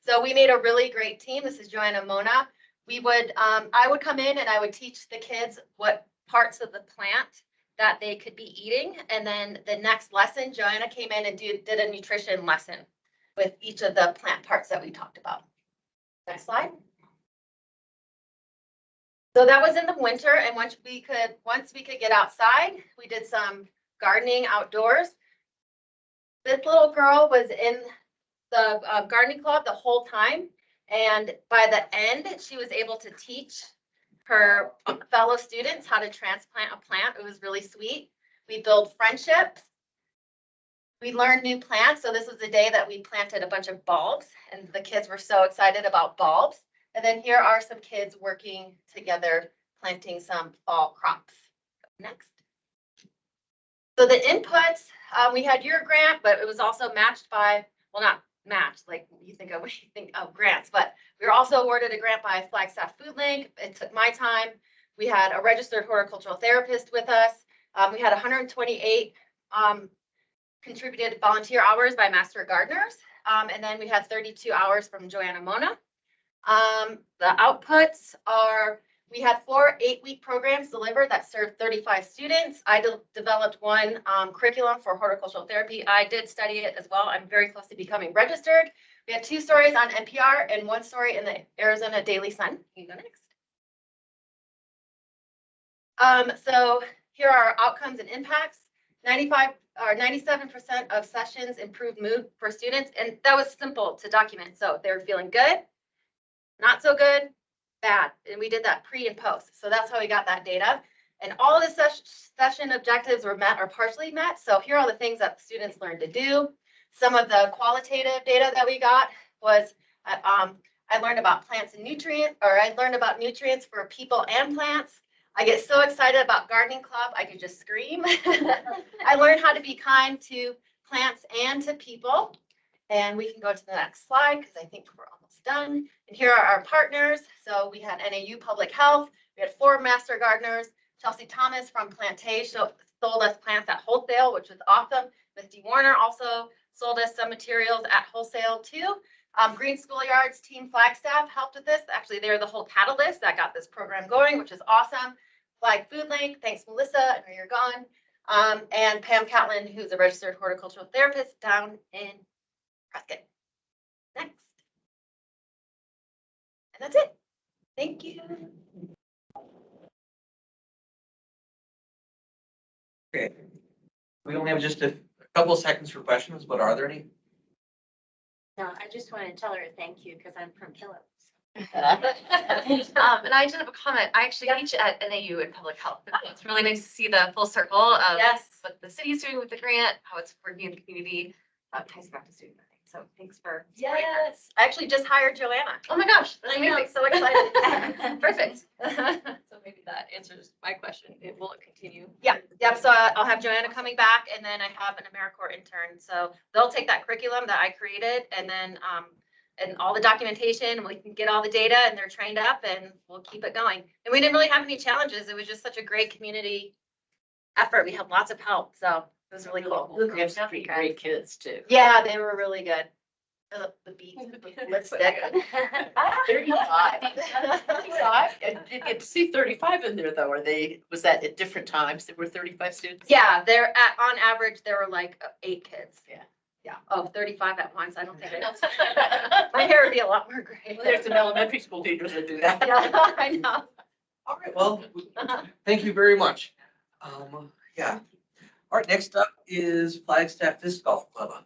So we made a really great team. This is Joanna Mona. I would come in and I would teach the kids what parts of the plant that they could be eating. And then the next lesson, Joanna came in and did a nutrition lesson with each of the plant parts that we talked about. Next slide. So that was in the winter, and once we could get outside, we did some gardening outdoors. This little girl was in the gardening club the whole time, and by the end, she was able to teach her fellow students how to transplant a plant. It was really sweet. We built friendships. We learned new plants. So this was the day that we planted a bunch of bulbs, and the kids were so excited about bulbs. And then here are some kids working together, planting some fall crops. Next. So the inputs, we had your grant, but it was also matched by, well, match, like you think of when you think of grants, but we were also awarded a grant by Flagstaff Food Link. It took my time. We had a registered horticultural therapist with us. We had 128 contributed volunteer hours by master gardeners. And then we had 32 hours from Joanna Mona. The outputs are, we had 4 8-week programs delivered that served 35 students. I developed one curriculum for horticultural therapy. I did study it as well. I'm very close to becoming registered. We had 2 stories on NPR and 1 story in the Arizona Daily Sun. You can go next. So here are our outcomes and impacts. 95 or 97% of sessions improved mood for students, and that was simple to document. So they were feeling good, not so good, bad, and we did that pre and post. So that's how we got that data. And all the session objectives were met or partially met. So here are the things that the students learned to do. Some of the qualitative data that we got was I learned about plants and nutrients, or I learned about nutrients for people and plants. I get so excited about gardening club, I could just scream. I learned how to be kind to plants and to people. And we can go to the next slide because I think we're almost done. And here are our partners. So we had NAU Public Health. We had 4 master gardeners. Chelsea Thomas from Plantage sold us plants at wholesale, which was awesome. Misty Warner also sold us some materials at wholesale too. Green Schoolyards Team Flagstaff helped with this. Actually, they're the whole catalyst that got this program going, which is awesome. Flag Food Link, thanks Melissa, I know you're gone. And Pam Catlin, who's a registered horticultural therapist down in Prescott. Next. And that's it. Thank you. Okay. We only have just a couple of seconds for questions, but are there any? No, I just want to tell her thank you because I'm from Pillows. And I just have a comment. I actually teach at NAU in public health. It's really nice to see the full circle of Yes. what the city's doing with the grant, how it's working in the community, ties back to student learning. So thanks for. Yes. I actually just hired Joanna. Oh my gosh, that's I know, amazing. so excited. Perfect. So maybe that answers my question. Will it continue? Yep. So I'll have Joanna coming back, and then I have an AmeriCorps intern. So they'll take that curriculum that I created, and then and all the documentation, we can get all the data, and they're trained up, and we'll keep it going. And we didn't really have any challenges. It was just such a great community effort. We had lots of help, so it was really cool. We have some great kids too. Yeah, they were really good. The beat, lipstick. 35. 35. And did get to see 35 in there though, was that at different times? There were 35 students? Yeah, they're on average, there were like 8 kids. Yeah. Yeah. Oh, 35 at once. I don't think I know. My hair would be a lot more gray. Well, there's some elementary school teachers that do that. Yeah, I know. All right, well, thank you very much. Yeah. All right, next up is Flagstaff Disc Golf Club.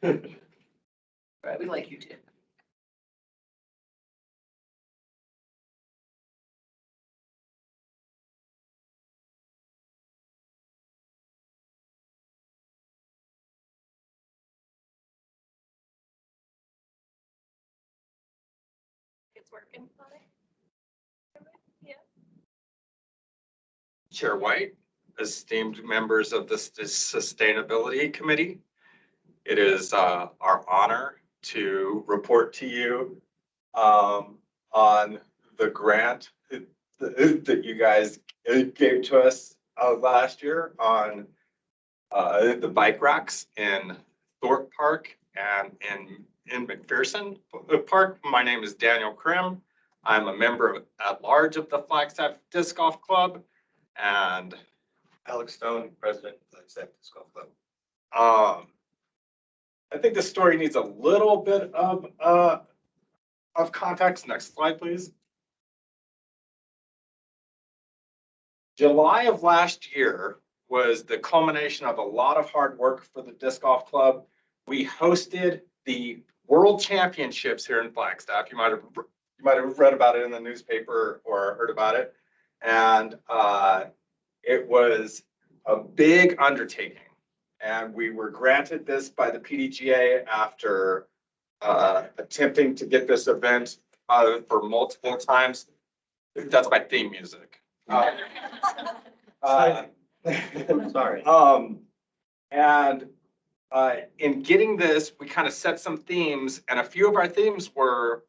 Right, we like you too. It's working. Yeah. Chair White, esteemed members of the Sustainability Committee. It is our honor to report to you on the grant that you guys gave to us last year on the bike racks in Thorpe Park and in McPherson Park. My name is Daniel Krim. I'm a member at large of the Flagstaff Disc Golf Club, and Alex Stone, president of Flagstaff Disc Golf Club. I think the story needs a little bit of context. Next slide, please. July of last year was the culmination of a lot of hard work for the Disc Golf Club. We hosted the World Championships here in Flagstaff. You might have read about it in the newspaper or heard about it. And it was a big undertaking. And we were granted this by the PDGA after attempting to get this event for multiple times. That's my theme music. Sorry. And in getting this, we kind of set some themes, and a few of our themes were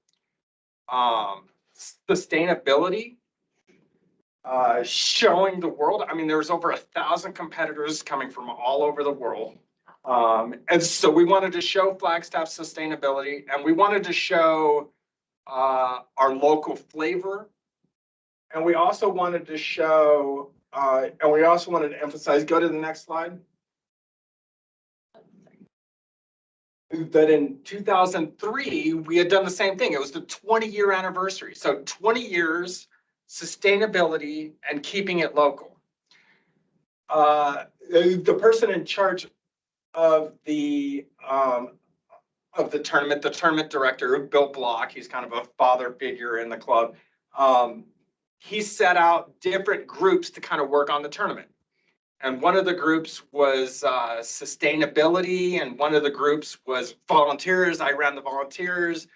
sustainability, showing the world. I mean, there's over 1,000 competitors coming from all over the world. And so we wanted to show Flagstaff sustainability, and we wanted to show our local flavor. And we also wanted to show, and we also wanted to emphasize, go to the next slide. That in 2003, we had done the same thing. It was the 20-year anniversary. So 20 years, sustainability, and keeping it local. The person in charge of the tournament director, Bill Block, he's kind of a father figure in the club. He set out different groups to kind of work on the tournament. And one of the groups was sustainability, and one of the groups was volunteers. I ran the volunteers.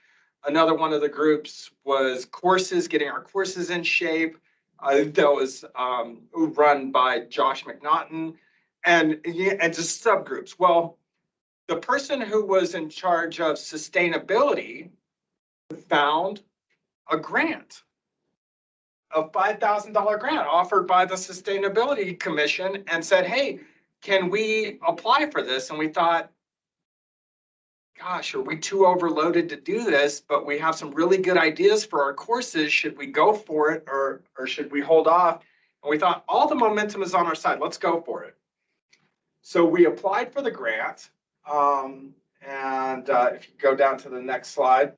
Another one of the groups was courses, getting our courses in shape. That was run by Josh McNaughton, and just subgroups. Well, the person who was in charge of sustainability found a grant, a $5,000 grant offered by the Sustainability Commission, and said, hey, can we apply for this? And we thought, gosh, are we too overloaded to do this? But we have some really good ideas for our courses. Should we go for it, or should we hold off? And we thought, all the momentum is on our side. Let's go for it. So we applied for the grant. If you go down to the next slide,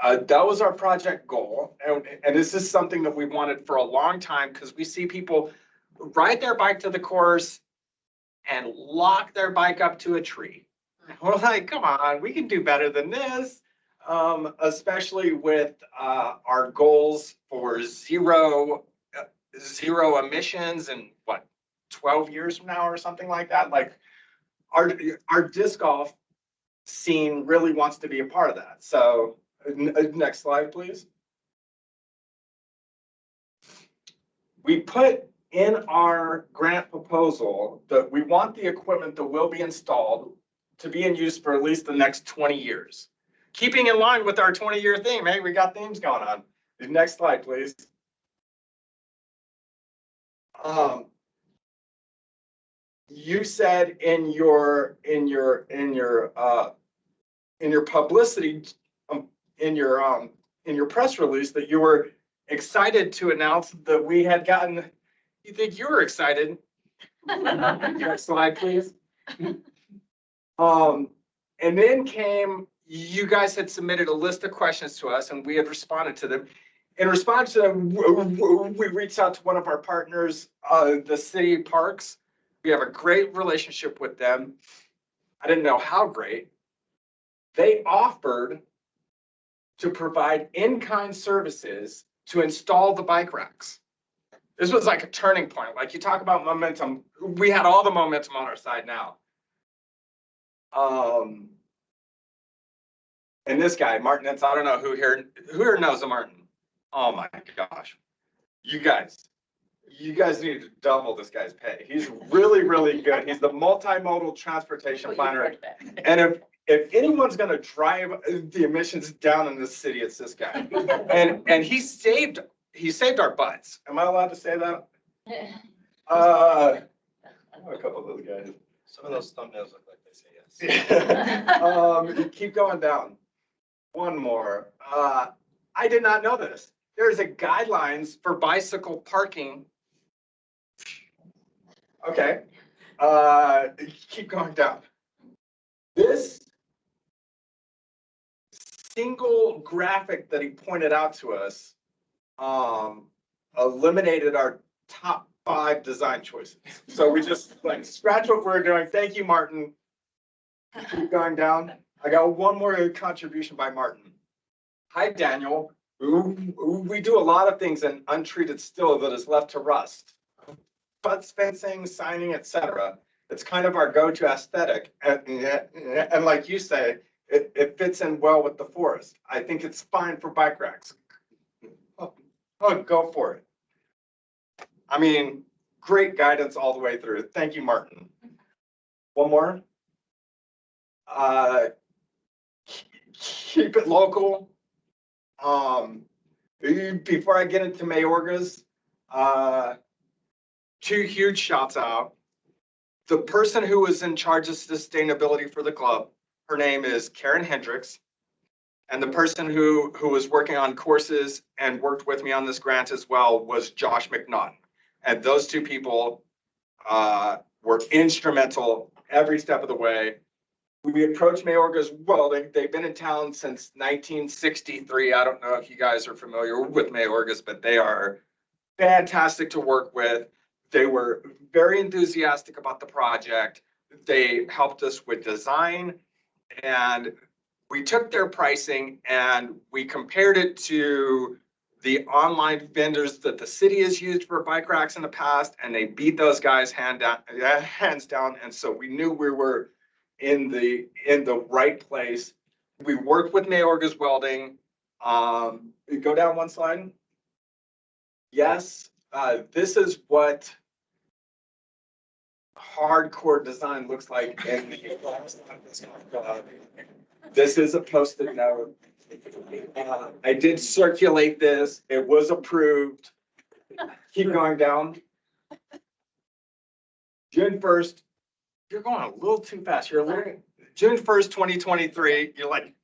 that was our project goal. And this is something that we wanted for a long time, because we see people ride their bike to the course and lock their bike up to a tree. And we're like, come on, we can do better than this, especially with our goals for zero emissions in what, 12 years from now or something like that. Like our disc golf scene really wants to be a part of that. So next slide, please. We put in our grant proposal that we want the equipment that will be installed to be in use for at least the next 20 years. Keeping in line with our 20-year theme. Hey, we got themes going on. Next slide, please. You said in your publicity, in your press release, that you were excited to announce that we had gotten. You think you were excited? Next slide, please. And then you guys had submitted a list of questions to us, and we had responded to them. In response to them, we reached out to one of our partners, the city parks. We have a great relationship with them. I didn't know how great. They offered to provide in-kind services to install the bike racks. This was like a turning point. Like, you talk about momentum. We had all the momentum on our side now. And this guy, Martin, I don't know who here knows a Martin. Oh my gosh. You guys need to double this guy's pay. He's really, really good. He's the multimodal transportation planner. And if anyone's going to drive the emissions down in this city, it's this guy. And he saved our butts. Am I allowed to say that? I know a couple of those guys. Some of those thumbnails look like they say yes. Keep going down. One more. I did not know this. There's a guidelines for bicycle parking. Okay. Keep going down. This single graphic that he pointed out to us eliminated our top 5 design choices. So we just like scratch what we're doing. Thank you, Martin. Keep going down. I got one more contribution by Martin. Hi, Daniel. We do a lot of things in untreated steel that is left to rust. Fence fencing, signing, etc. It's kind of our go-to aesthetic. And like you say, it fits in well with the forest. I think it's fine for bike racks. Oh, go for it. I mean, great guidance all the way through. Thank you, Martin. One more. Keep it local. Before I get into Mayorgas, two huge shouts out. The person who was in charge of sustainability for the club, her name is Karen Hendricks. And the person who was working on courses and worked with me on this grant as well was Josh McNaughton. And those two people were instrumental every step of the way. We approached Mayorgas Welding. They've been in town since 1963. I don't know if you guys are familiar with Mayorgas, but they are fantastic to work with. They were very enthusiastic about the project. They helped us with design, and we took their pricing and we compared it to the online vendors that the city has used for bike racks in the past, and they beat those guys hands down. And so we knew we were in the right place. We worked with Mayorgas Welding. Go down one slide. Yes, this is what hardcore design looks like in the this is a Post-it note. I did circulate this. It was approved. Keep going down. June 1st. You're going a little too fast. You're learning. June 1st, 2023. You're like,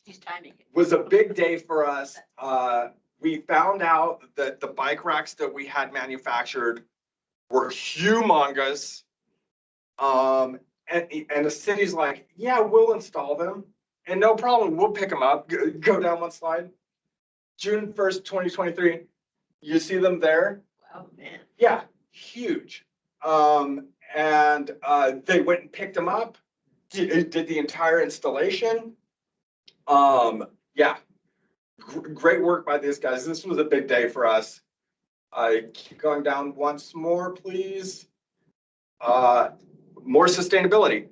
He's timing it. was a big day for us. We found out that the bike racks that we had manufactured were humongous. And the city's like, yeah, we'll install them. And no problem, we'll pick them up. Go down one slide. June 1st, 2023. You see them there? Oh, man. Yeah, huge. And they went and picked them up, did the entire installation. Yeah, great work by these guys. This was a big day for us. I keep going down once more, please. More sustainability.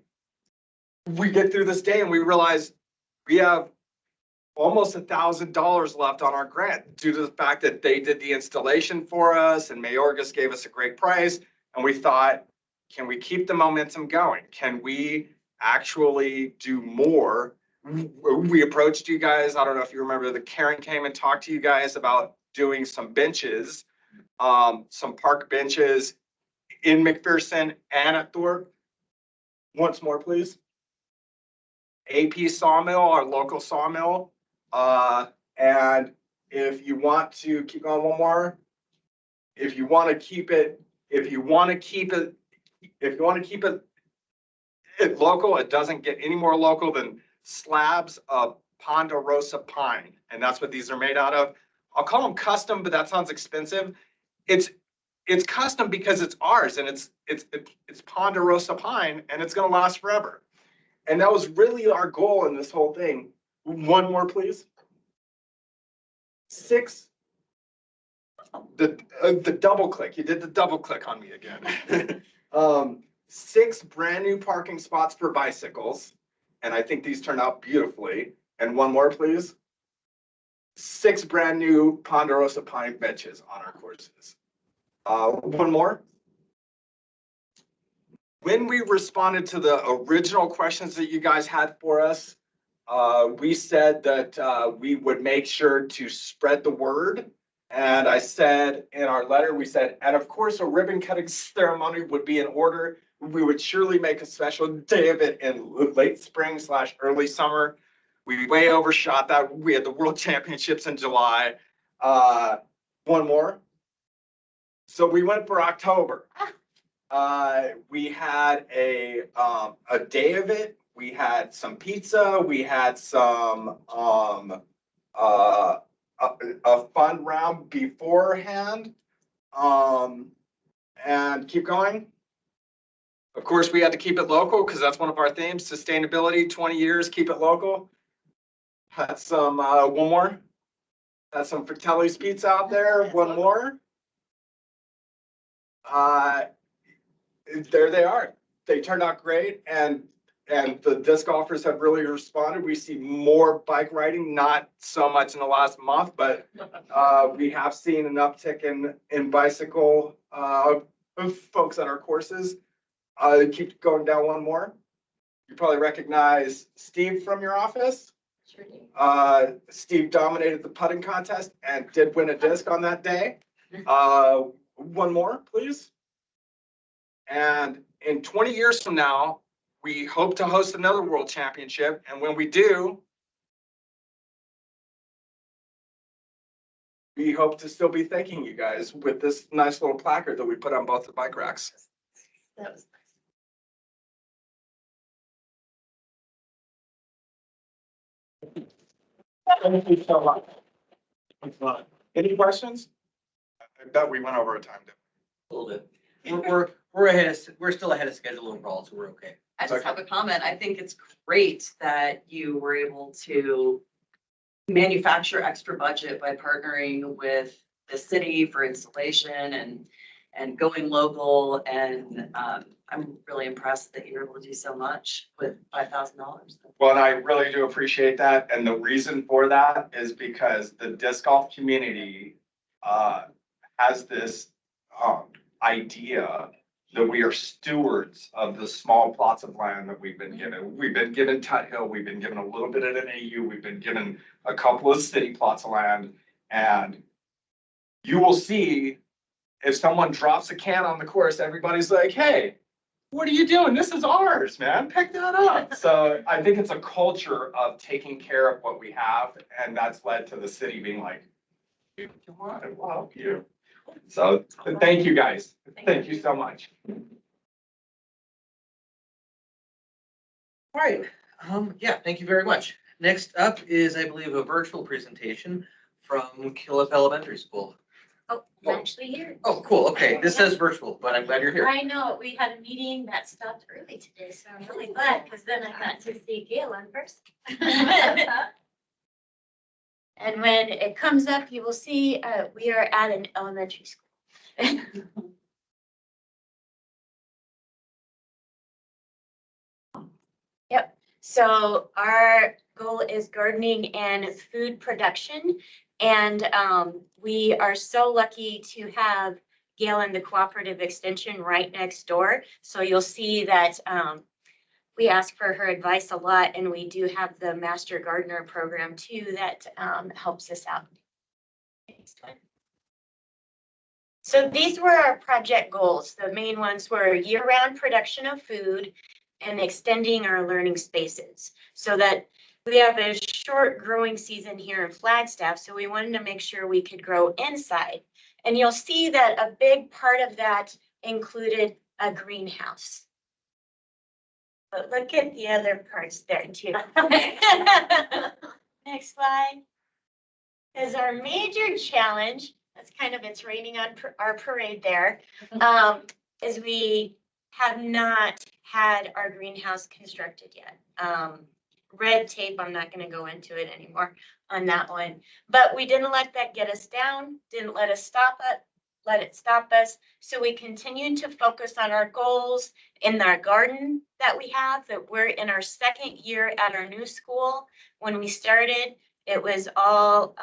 We get through this day and we realize we have almost $1,000 left on our grant due to the fact that they did the installation for us and Mayorgas gave us a great price. And we thought, can we keep the momentum going? Can we actually do more? We approached you guys. I don't know if you remember that Karen came and talked to you guys about doing some benches, some park benches in McPherson and at Thorpe. Once more, please. AP Sawmill, our local sawmill. And if you want to keep going one more, if you want to keep it local, it doesn't get any more local than slabs of Ponderosa pine. And that's what these are made out of. I'll call them custom, but that sounds expensive. It's custom because it's ours and it's Ponderosa pine and it's going to last forever. And that was really our goal in this whole thing. One more, please. 6. The double click. You did the double click on me again. 6 brand new parking spots for bicycles. And I think these turned out beautifully. And one more, please. 6 brand new Ponderosa pine benches on our courses. One more. When we responded to the original questions that you guys had for us, we said that we would make sure to spread the word. And I said in our letter, we said, and of course, a ribbon cutting ceremony would be in order. We would surely make a special day of it in late spring / early summer. We way overshot that. We had the World Championships in July. One more. So we went for October. We had a day of it. We had some pizza. We had some a fun round beforehand. And keep going. Of course, we had to keep it local because that's one of our themes. Sustainability, 20 years, keep it local. Had some one more. Had some Fratelli's pizza out there. One more. There they are. They turned out great, and the disc golfers have really responded. We see more bike riding, not so much in the last month, but we have seen an uptick in bicycle folks at our courses. Keep going down one more. You probably recognize Steve from your office. Sure do. Steve dominated the putting contest and did win a disc on that day. One more, please. And in 20 years from now, we hope to host another world championship. And when we do, we hope to still be thanking you guys with this nice little placard that we put on both the bike racks. That was Thank you so much. Any questions? I bet we went over our time. A little bit. We're ahead we're still ahead of schedule overall, so we're okay. I just have a comment. I think it's great that you were able to manufacture extra budget by partnering with the city for installation and going local. And I'm really impressed that you're able to do so much with $5,000. Well, and I really do appreciate that. And the reason for that is because the disc golf community has this idea that we are stewards of the small plots of land that we've been given. We've been given Tut Hill, we've been given a little bit at an AU, we've been given a couple of city plots of land. And you will see if someone drops a can on the course, everybody's like, hey, what are you doing? This is ours, man. Pick that up. So I think it's a culture of taking care of what we have. And that's led to the city being like, if you want, we'll help you. So thank you guys. Thank you so much. All right. Yeah, thank you very much. Next up is, I believe, a virtual presentation from Killip Elementary School. Oh, I'm actually here. Oh, cool. Okay, this says virtual, but I'm glad you're here. I know, we had a meeting that stopped early today, so I'm really glad, because then I got to see Gail in person. And when it comes up, you will see, we are at an elementary school. Yep, so our goal is gardening and food production. And we are so lucky to have Gail and the Cooperative Extension right next door. So you'll see that we ask for her advice a lot, and we do have the Master Gardener program too that helps us out. So these were our project goals. The main ones were year-round production of food and extending our learning spaces so that we have a short growing season here in Flagstaff, so we wanted to make sure we could grow inside. And you'll see that a big part of that included a greenhouse. But look at the other parts there too. Next slide. Is our major challenge, that's kind of, it's raining on our parade there, is we have not had our greenhouse constructed yet. Red tape, I'm not going to go into it anymore on that one, but we didn't let that get us down, didn't let us let it stop us. So we continued to focus on our goals in our garden that we have, that we're in our second year at our new school. When we started, it was all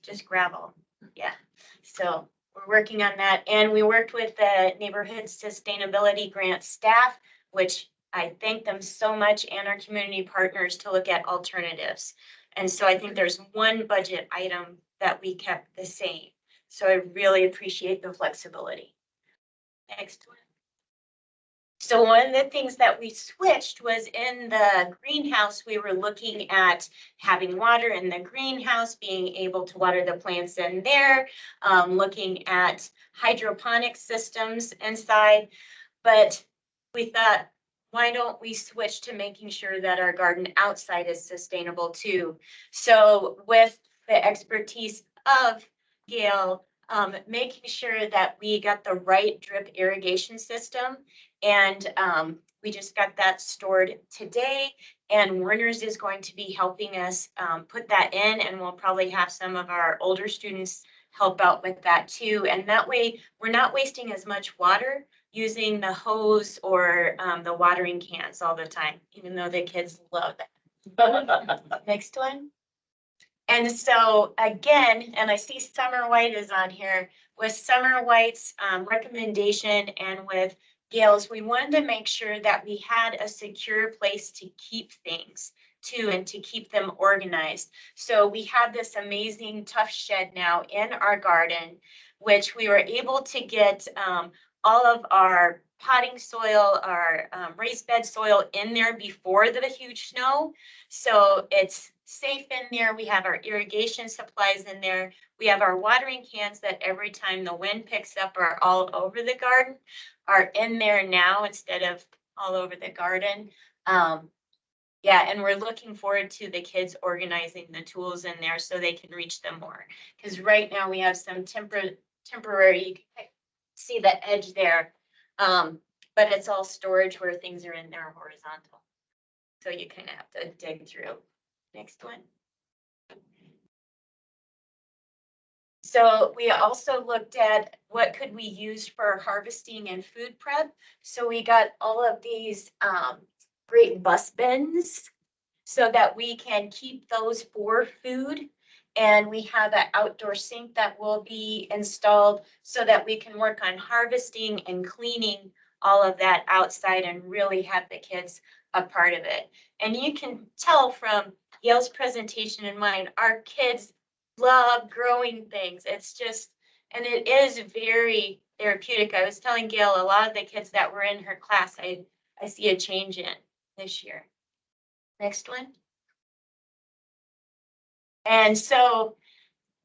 just gravel. Yeah. So we're working on that. And we worked with the Neighborhood Sustainability Grant staff, which I thank them so much, and our community partners, to look at alternatives. And so I think there's one budget item that we kept the same. So I really appreciate the flexibility. Next one. So one of the things that we switched was in the greenhouse, we were looking at having water in the greenhouse, being able to water the plants in there, looking at hydroponic systems inside. But we thought, why don't we switch to making sure that our garden outside is sustainable too? So with the expertise of Gail, making sure that we got the right drip irrigation system, and we just got that stored today, and Werner's is going to be helping us put that in, and we'll probably have some of our older students help out with that too. And that way we're not wasting as much water using the hose or the watering cans all the time, even though the kids love that. Next one. And so again, and I see Summer White is on here, with Summer White's recommendation and with Gales, we wanted to make sure that we had a secure place to keep things too and to keep them organized. So we have this amazing tough shed now in our garden, which we were able to get all of our potting soil, our raised bed soil in there before the huge snow. So it's safe in there. We have our irrigation supplies in there. We have our watering cans that every time the wind picks up are all over the garden, are in there now instead of all over the garden. Yeah, and we're looking forward to the kids organizing the tools in there so they can reach them more. Because right now we have some temporary, you can see the edge there. But it's all storage where things are in there horizontal. So you kind of have to dig through. Next one. So we also looked at what could we use for harvesting and food prep. So we got all of these great bus bins so that we can keep those for food. And we have an outdoor sink that will be installed so that we can work on harvesting and cleaning all of that outside and really have the kids a part of it. And you can tell from Yale's presentation and mine, our kids love growing things. It's just, and it is very therapeutic. I was telling Gail, a lot of the kids that were in her class, I see a change in this year. Next one. And so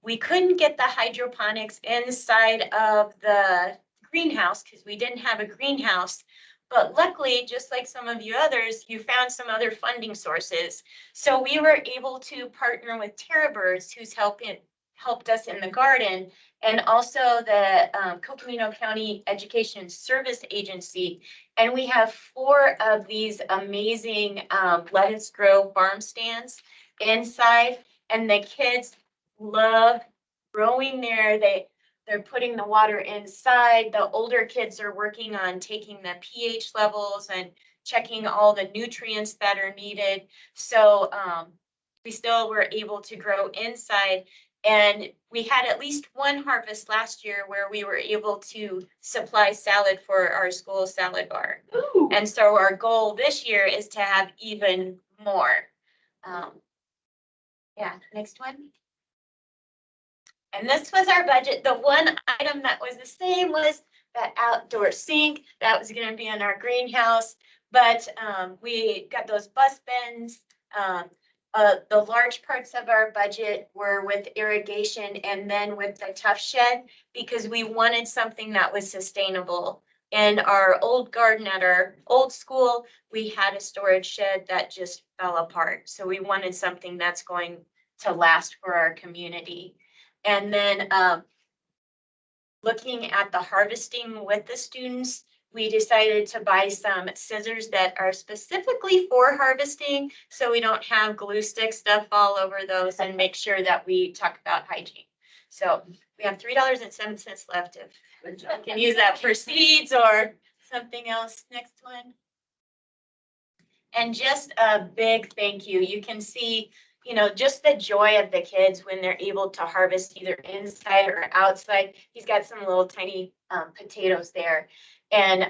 we couldn't get the hydroponics inside of the greenhouse because we didn't have a greenhouse. But luckily, just like some of you others, you found some other funding sources. So we were able to partner with Terra Birds, who's helped us in the garden, and also the Coconino County Education Service Agency. And we have 4 of these amazing lettuce grow farm stands inside, and the kids love growing there. They're putting the water inside. The older kids are working on taking the pH levels and checking all the nutrients that are needed. So we still were able to grow inside. And we had at least one harvest last year where we were able to supply salad for our school salad bar. Ooh. And so our goal this year is to have even more. Yeah, next one. And this was our budget. The one item that was the same was that outdoor sink that was going to be in our greenhouse. But we got those bus bins. The large parts of our budget were with irrigation and then with the tough shed because we wanted something that was sustainable. In our old garden at our old school, we had a storage shed that just fell apart. So we wanted something that's going to last for our community. And then looking at the harvesting with the students, we decided to buy some scissors that are specifically for harvesting so we don't have glue stick stuff all over those and make sure that we talk about hygiene. So we have $3.07 left if you can use that for seeds or something else. Next one. And just a big thank you. You can see, you know, just the joy of the kids when they're able to harvest either inside or outside. He's got some little tiny potatoes there. And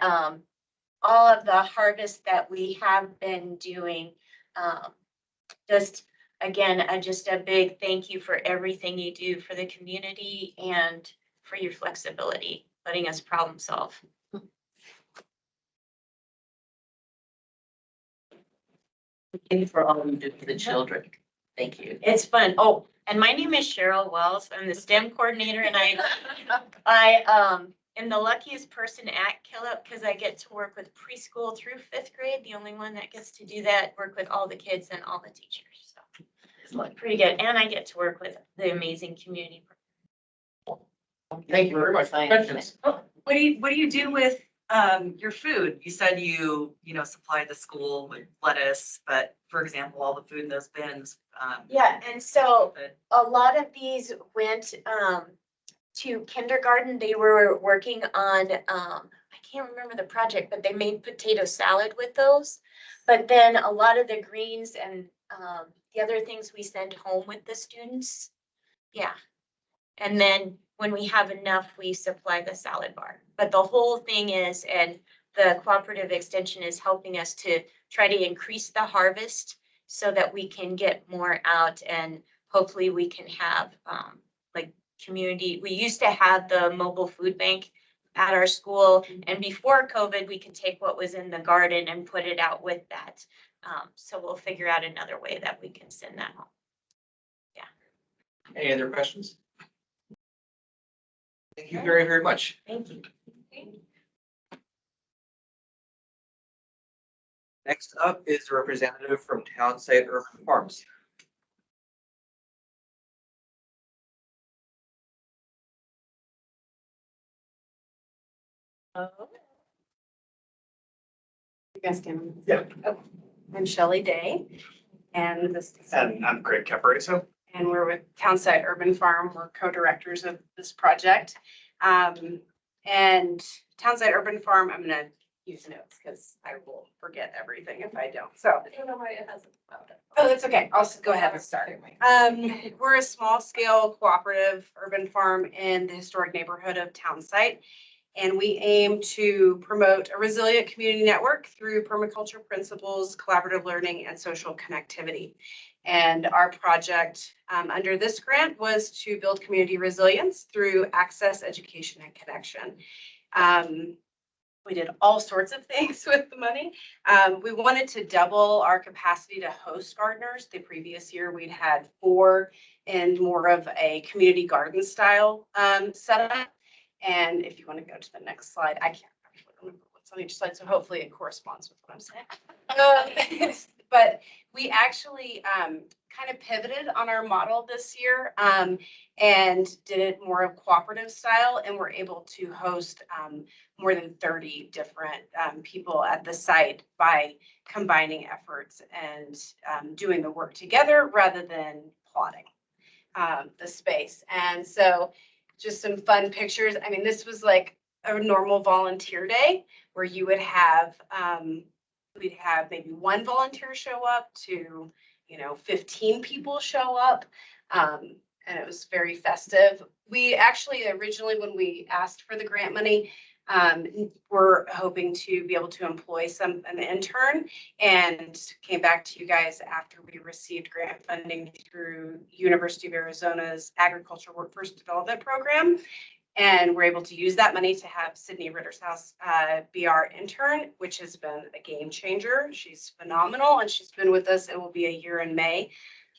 all of the harvest that we have been doing, just again, just a big thank you for everything you do for the community and for your flexibility, letting us problem solve. Thank you for all you do for the children. Thank you. It's fun. Oh, and my name is Cheryl Wells. I'm the STEM coordinator, and I am the luckiest person at Killup because I get to work with preschool through 5th grade. The only one that gets to do that, work with all the kids and all the teachers. So it's pretty good. And I get to work with the amazing community. Thank you very much. Questions? What do you do with your food? You said you supply the school with lettuce, but for example, all the food in those bins. Yeah, and so a lot of these went to kindergarten. They were working on I can't remember the project, but they made potato salad with those. But then a lot of the greens and the other things we send home with the students. Yeah. And then when we have enough, we supply the salad bar. But the whole thing is, and the cooperative extension is helping us to try to increase the harvest so that we can get more out, and hopefully we can have like community. We used to have the mobile food bank at our school, and before COVID, we could take what was in the garden and put it out with that. So we'll figure out another way that we can send that home. Any other questions? Thank you very, very much. Thank you. Next up is a representative from Townsite Urban Farms. You guys can. Yeah. Oh, I'm Shelley Day, and this. And I'm Greg Capareso. And we're with Townsite Urban Farm. We're co-directors of this project. And Townsite Urban Farm, I'm gonna use notes because I will forget everything if I don't. So. Oh, that's okay. I'll go ahead and start. We're a small scale cooperative urban farm in the historic neighborhood of Townsite. And we aim to promote a resilient community network through permaculture principles, collaborative learning, and social connectivity. And our project under this grant was to build community resilience through access, education, and connection. We did all sorts of things with the money. We wanted to double our capacity to host gardeners. The previous year we'd had 4 in more of a community garden style setup. And if you want to go to the next slide, I can't remember what's on each slide, so hopefully it corresponds with what I'm saying. But we actually kind of pivoted on our model this year and did it more of cooperative style, and we're able to host more than 30 different people at the site by combining efforts and doing the work together rather than plotting the space. And so just some fun pictures. I mean, this was like a normal volunteer day where you would have, we'd have maybe 1 volunteer show up to, 15 people show up. And it was very festive. We actually originally, when we asked for the grant money, we're hoping to be able to employ an intern, and came back to you guys after we received grant funding through University of Arizona's Agriculture Workforce Development Program. And we're able to use that money to have Sydney Rittershouse be our intern, which has been a game changer. She's phenomenal, and she's been with us. It will be a year in May.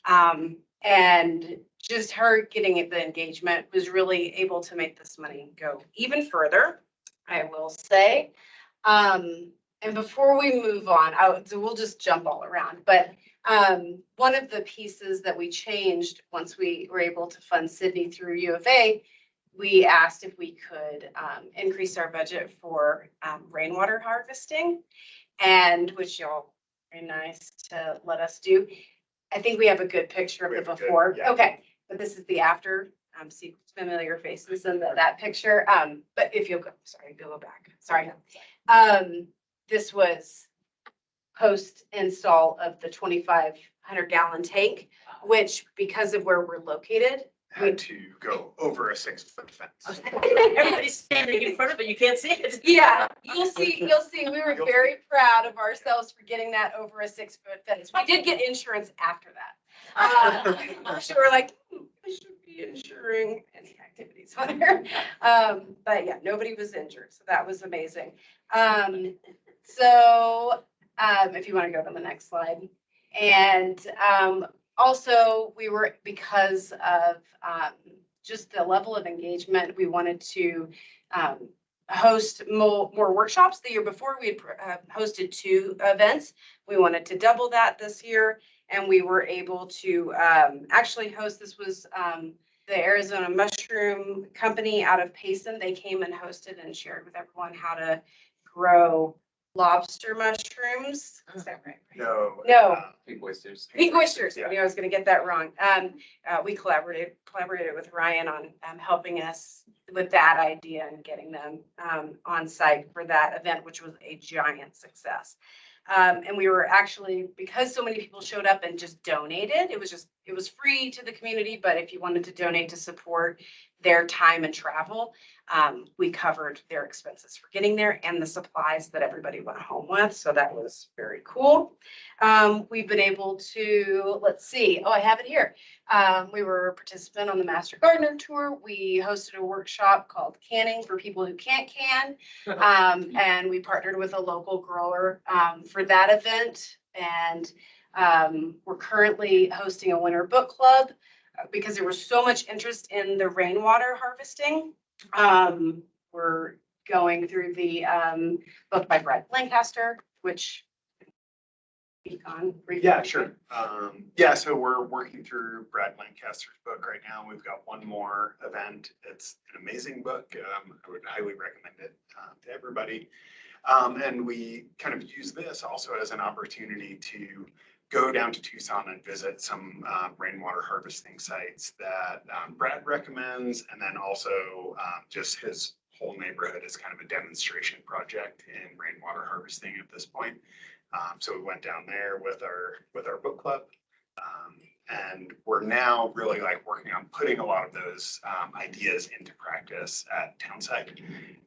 And just her getting the engagement was really able to make this money go even further, I will say. And before we move on, so we'll just jump all around. But one of the pieces that we changed once we were able to fund Sydney through U of A, we asked if we could increase our budget for rainwater harvesting, and which y'all very nice to let us do. I think we have a good picture of the before. Yeah. Okay, but this is the after. See familiar faces in that picture. But if you'll go, sorry, go back. Sorry. This was post install of the 2,500 gallon tank, which because of where we're located, Had to go over a 6-foot fence. Everybody's standing in front of it, you can't see it. Yeah, you'll see, we were very proud of ourselves for getting that over a 6-foot fence. We did get insurance after that. So we're like, I should be insuring any activities on there. But yeah, nobody was injured, so that was amazing. So if you want to go to the next slide. And also, we were, because of just the level of engagement, we wanted to host more workshops. The year before, we had hosted 2 events. We wanted to double that this year, and we were able to actually host, this was the Arizona Mushroom Company out of Payson. They came and hosted and shared with everyone how to grow lobster mushrooms. Is that right? No. Pink oysters. Pink oysters. Yeah. I knew I was going to get that wrong. We collaborated with Ryan on helping us with that idea and getting them on site for that event, which was a giant success. And we were actually, because so many people showed up and just donated, it was just it was free to the community, but if you wanted to donate to support their time and travel, we covered their expenses for getting there and the supplies that everybody went home with. So that was very cool. We've been able to, let's see, oh, I have it here. We were a participant on the Master Gardener Tour. We hosted a workshop called Canning for people who can't can. And we partnered with a local grower for that event. And we're currently hosting a winter book club because there was so much interest in the rainwater harvesting. We're going through the book by Brad Lancaster, which speak on briefly. Yeah, sure. Yeah, so we're working through Brad Lancaster's book right now. We've got one more event. It's an amazing book. I would highly recommend it to everybody. And we kind of use this also as an opportunity to go down to Tucson and visit some rainwater harvesting sites that Brad recommends. And then also just his whole neighborhood is kind of a demonstration project in rainwater harvesting at this point. So we went down there with our book club. And we're now really like working on putting a lot of those ideas into practice at Townside.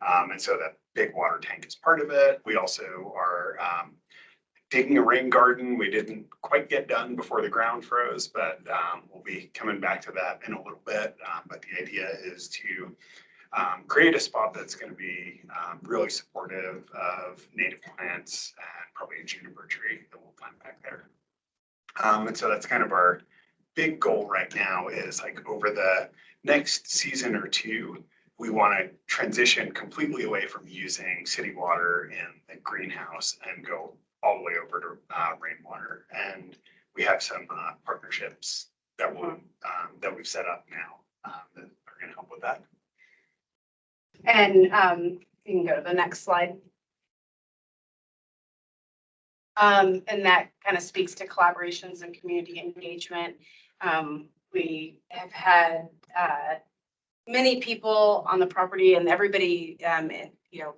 And so that big water tank is part of it. We also are digging a rain garden. We didn't quite get done before the ground froze, but we'll be coming back to that in a little bit. But the idea is to create a spot that's going to be really supportive of native plants and probably a juniper tree that we'll plant back there. And so that's kind of our big goal right now is like over the next season or two, we want to transition completely away from using city water in the greenhouse and go all the way over to rainwater. And we have some partnerships that will that we've set up now that are going to help with that. And you can go to the next slide. And that kind of speaks to collaborations and community engagement. We have had many people on the property and everybody,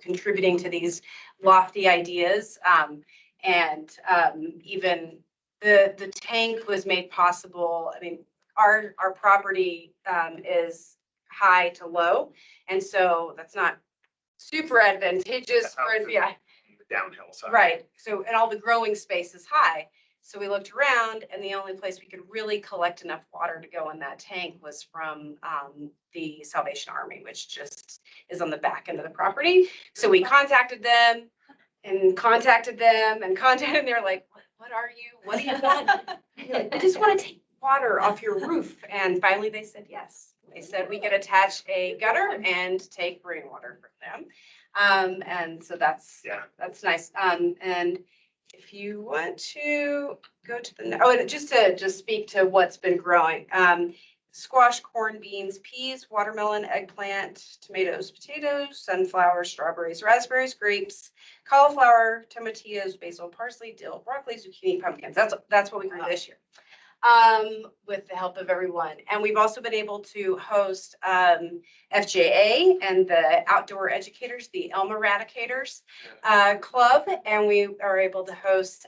contributing to these lofty ideas. Even the tank was made possible. I mean, our property is high to low, and so that's not super advantageous for the downhill side. Right. So, and all the growing space is high. So we looked around and the only place we could really collect enough water to go in that tank was from the Salvation Army, which just is on the back end of the property. So we contacted them and they're like, what are you? What do you want? Like, I just want to take water off your roof. And finally they said yes. They said we could attach a gutter and take rainwater from them. And so that's nice. And if you want to go to the, and just to speak to what's been growing, squash, corn, beans, peas, watermelon, eggplant, tomatoes, potatoes, sunflower, strawberries, raspberries, grapes, cauliflower, tomatillos, basil, parsley, dill, broccoli, zucchini, pumpkins. That's what we grew this year. With the help of everyone. And we've also been able to host FJA and the Outdoor Educators, the Elm Eradicators Club, and we are able to host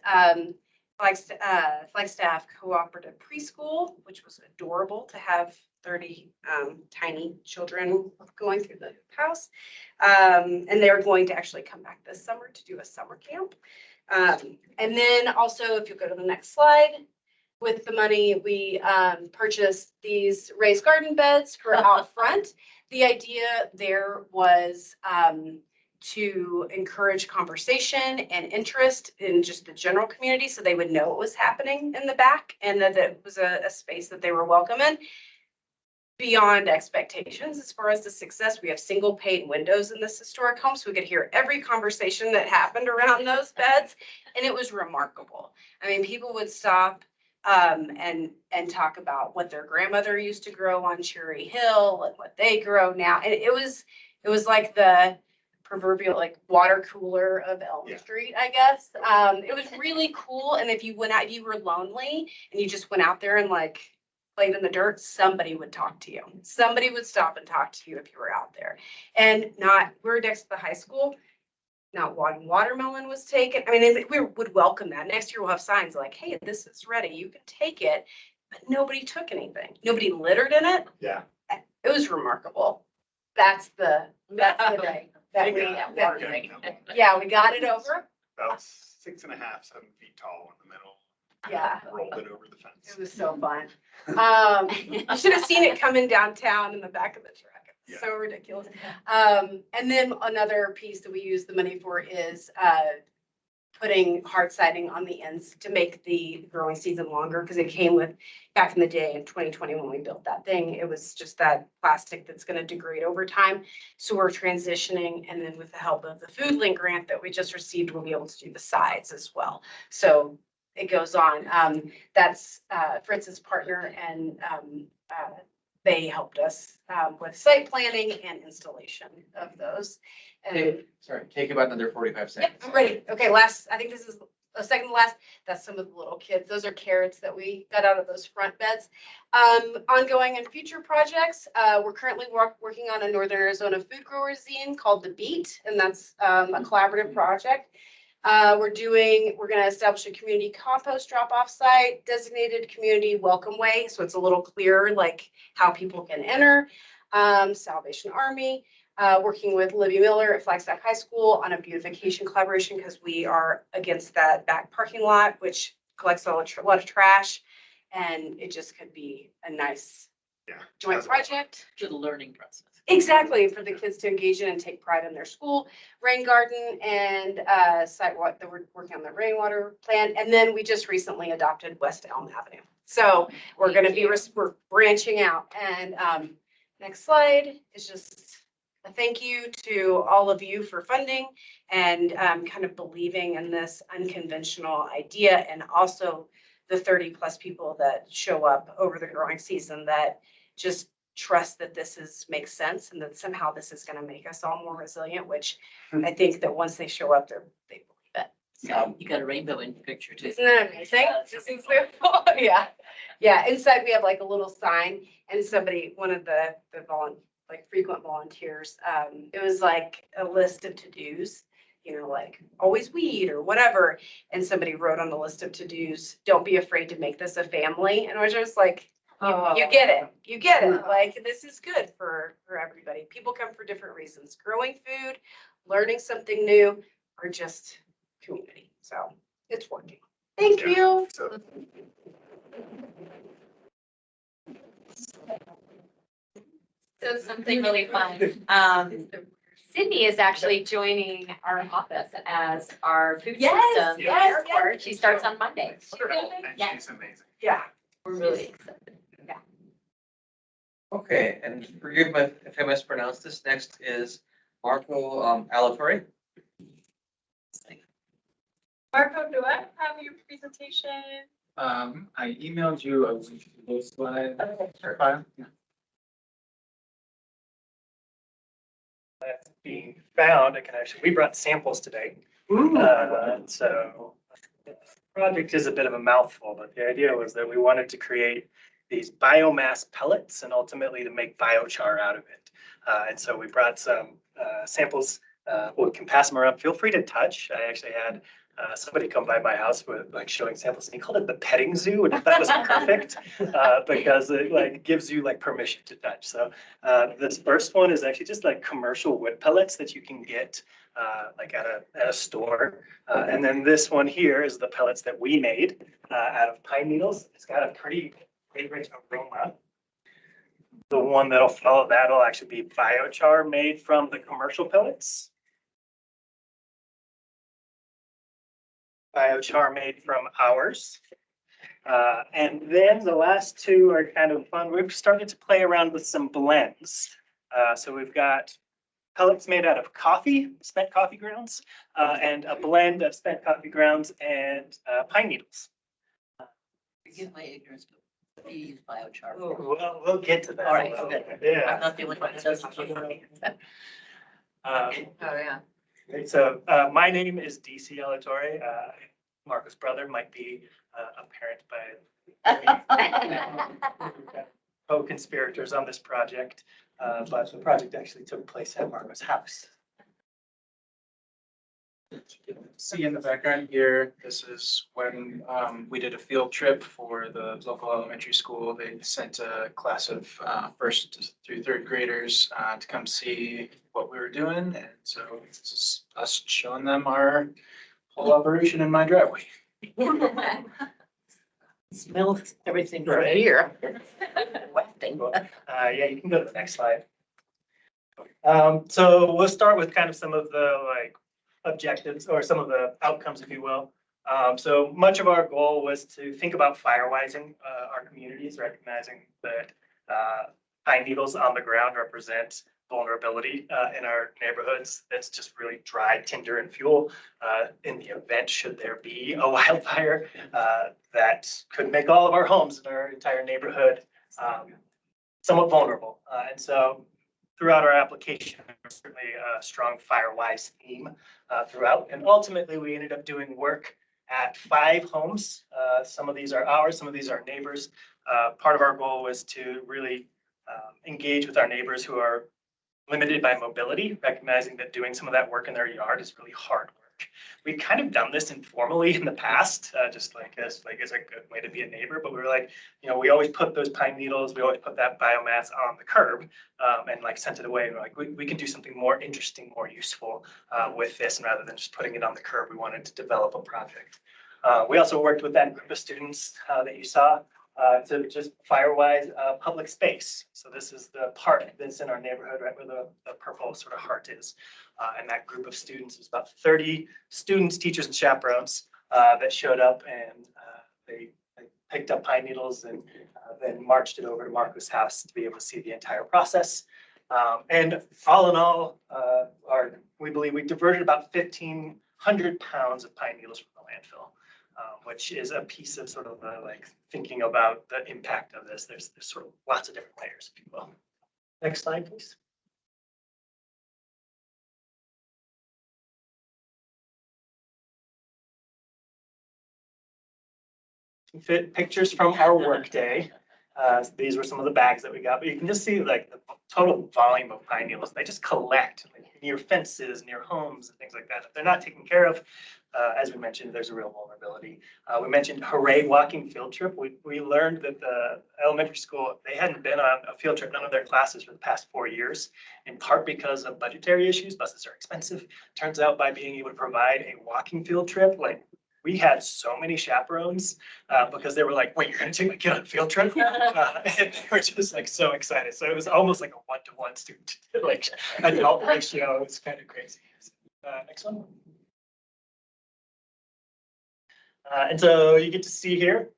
Flagstaff Cooperative Preschool, which was adorable to have 30 tiny children going through the house. And they're going to actually come back this summer to do a summer camp. And then also, if you go to the next slide, with the money, we purchased these raised garden beds for out front. The idea there was to encourage conversation and interest in just the general community so they would know what was happening in the back and that it was a space that they were welcome in. Beyond expectations as far as the success, we have single pane windows in this historic home, so we could hear every conversation that happened around those beds, and it was remarkable. I mean, people would stop and talk about what their grandmother used to grow on Cherry Hill and what they grow now. And it was like the proverbial like water cooler of Elm Street, I guess. It was really cool. And if you went out, if you were lonely and you just went out there and like played in the dirt, somebody would talk to you. Somebody would stop and talk to you if you were out there. And we're next to the high school. Not one watermelon was taken. I mean, we would welcome that. Next year we'll have signs like, hey, this is ready. You can take it. but nobody took anything. Nobody littered in it. Yeah. It was remarkable. That's the day that we, yeah, we got it over. About 6.5, 7 feet tall in the middle. Yeah. Rolled it over the fence. It was so fun. You should have seen it coming downtown in the back of the truck. It's so ridiculous. And then another piece that we use the money for is putting hard siding on the ends to make the growing season longer, because it came with, back in the day in 2020 when we built that thing, it was just that plastic that's going to degrade over time. So we're transitioning, and then with the help of the Food Link grant that we just received, we'll be able to do the sides as well. So it goes on. That's Fritz's partner, and they helped us with site planning and installation of those. And Okay, sorry, take about another 45 seconds. yep, I'm ready. Okay, last, I think this is a second to last. That's some of the little kids. Those are carrots that we got out of those front beds. Ongoing and future projects. We're currently working on a Northern Arizona food grower zine called The Beat, and that's a collaborative project. We're gonna establish a community compost drop-off site, designated community welcome way, so it's a little clearer, like how people can enter. Salvation Army, working with Libby Miller at Flagstaff High School on a beautification collaboration, because we are against that back parking lot, which collects a lot of trash, and it just could be a nice joint project. To the learning process. Exactly, for the kids to engage in and take pride in their school. Rain garden and sidewalk, that we're working on the rainwater plan. And then we just recently adopted West Elm Avenue. So we're gonna be, we're branching out. And next slide is just a thank you to all of you for funding and kind of believing in this unconventional idea, and also the 30+ people that show up over the growing season that just trust that makes sense, and that somehow this is going to make us all more resilient, which I think that once they show up, they believe it. So you got a rainbow in your picture too. Isn't that amazing? This is so cool. Yeah. Yeah. Inside we have like a little sign, and one of the frequent volunteers, it was like a list of to-dos, like always weed or whatever. And somebody wrote on the list of to-dos, don't be afraid to make this a family. And I was just like, you get it. You get it. Like, this is good for everybody. People come for different reasons. Growing food, learning something new, or just community. So it's working. Thank you. So something really fun. Sydney is actually joining our office as our food system airport. She starts on Monday. And she's amazing. Yeah. We're really excited. Okay, and forgive me if I mispronounced this. Next is Marco Alatorre. Marco, do I have your presentation? I emailed you a link to those slides. Okay, sure. File. Yeah. That's being found. We brought samples today. So the project is a bit of a mouthful, but the idea was that we wanted to create these biomass pellets and ultimately to make biochar out of it. And so we brought some samples. We can pass them around. Feel free to touch. I actually had somebody come by my house with showing samples, and he called it the petting zoo, and that was perfect because it gives you permission to touch. So this first one is actually just commercial wood pellets that you can get at a store. And then this one here is the pellets that we made out of pine needles. It's got a pretty fragrant aroma. The one that'll follow that will actually be biochar made from the commercial pellets. Biochar made from ours. And then the last two are kind of fun. We've started to play around with some blends. So we've got pellets made out of coffee, spent coffee grounds, and a blend of spent coffee grounds and pine needles. Forgive my ignorance, but you use biochar. Well, we'll get to that. All right, okay. Yeah. I'm not the only one that doesn't. Oh, yeah. So my name is DC Alatorre. Marco's brother might be apparent by co-conspirators on this project, but the project actually took place at Marco's house. See in the background here, this is when we did a field trip for the local elementary school. They sent a class of first through third graders to come see what we were doing. And so this is us showing them our whole operation in my driveway. Smell everything from Right. here. Wafting. Yeah, you can go to the next slide. So we'll start with kind of some of the like objectives or some of the outcomes, if you will. So much of our goal was to think about firewising our communities, recognizing that pine needles on the ground represent vulnerability in our neighborhoods. That's just really dry tinder and fuel in the event should there be a wildfire that could make all of our homes in our entire neighborhood somewhat vulnerable. And so throughout our application, there's certainly a strong firewise theme throughout. And ultimately, we ended up doing work at 5 homes. Some of these are ours, some of these are neighbors. Part of our goal was to really engage with our neighbors who are limited by mobility, recognizing that doing some of that work in their yard is really hard work. We've kind of done this informally in the past, just like as a good way to be a neighbor, but we were like, we always put those pine needles, we always put that biomass on the curb and like sent it away. And we're like, we can do something more interesting, more useful with this. And rather than just putting it on the curb, we wanted to develop a project. We also worked with that group of students that you saw to just firewise public space. So this is the park that's in our neighborhood, right where the purple sort of heart is. And that group of students was about 30 students, teachers, and chaperones that showed up, and they picked up pine needles and then marched it over to Marco's house to be able to see the entire process. And all in all, we believe we diverted about 1,500 pounds of pine needles from the landfill. Which is a piece of sort of like thinking about the impact of this. There's sort of lots of different layers, if you will. Next slide, please. Pictures from our workday. These were some of the bags that we got, but you can just see like the total volume of pine needles. They just collect like, near fences, near homes, and things like that. If they're not taken care of, as we mentioned, there's a real vulnerability. We mentioned Hooray Walking Field Trip. We learned that the elementary school, they hadn't been on a field trip, none of their classes for the past 4 years, in part because of budgetary issues. Buses are expensive. Turns out by being able to provide a walking field trip, like we had so many chaperones because they were like, wait, you're going to take my kid on a field trip? And they were just like so excited. So it was almost like a 1-to-1 student to like adult ratio. It was kind of crazy. Next one. And so you get to see here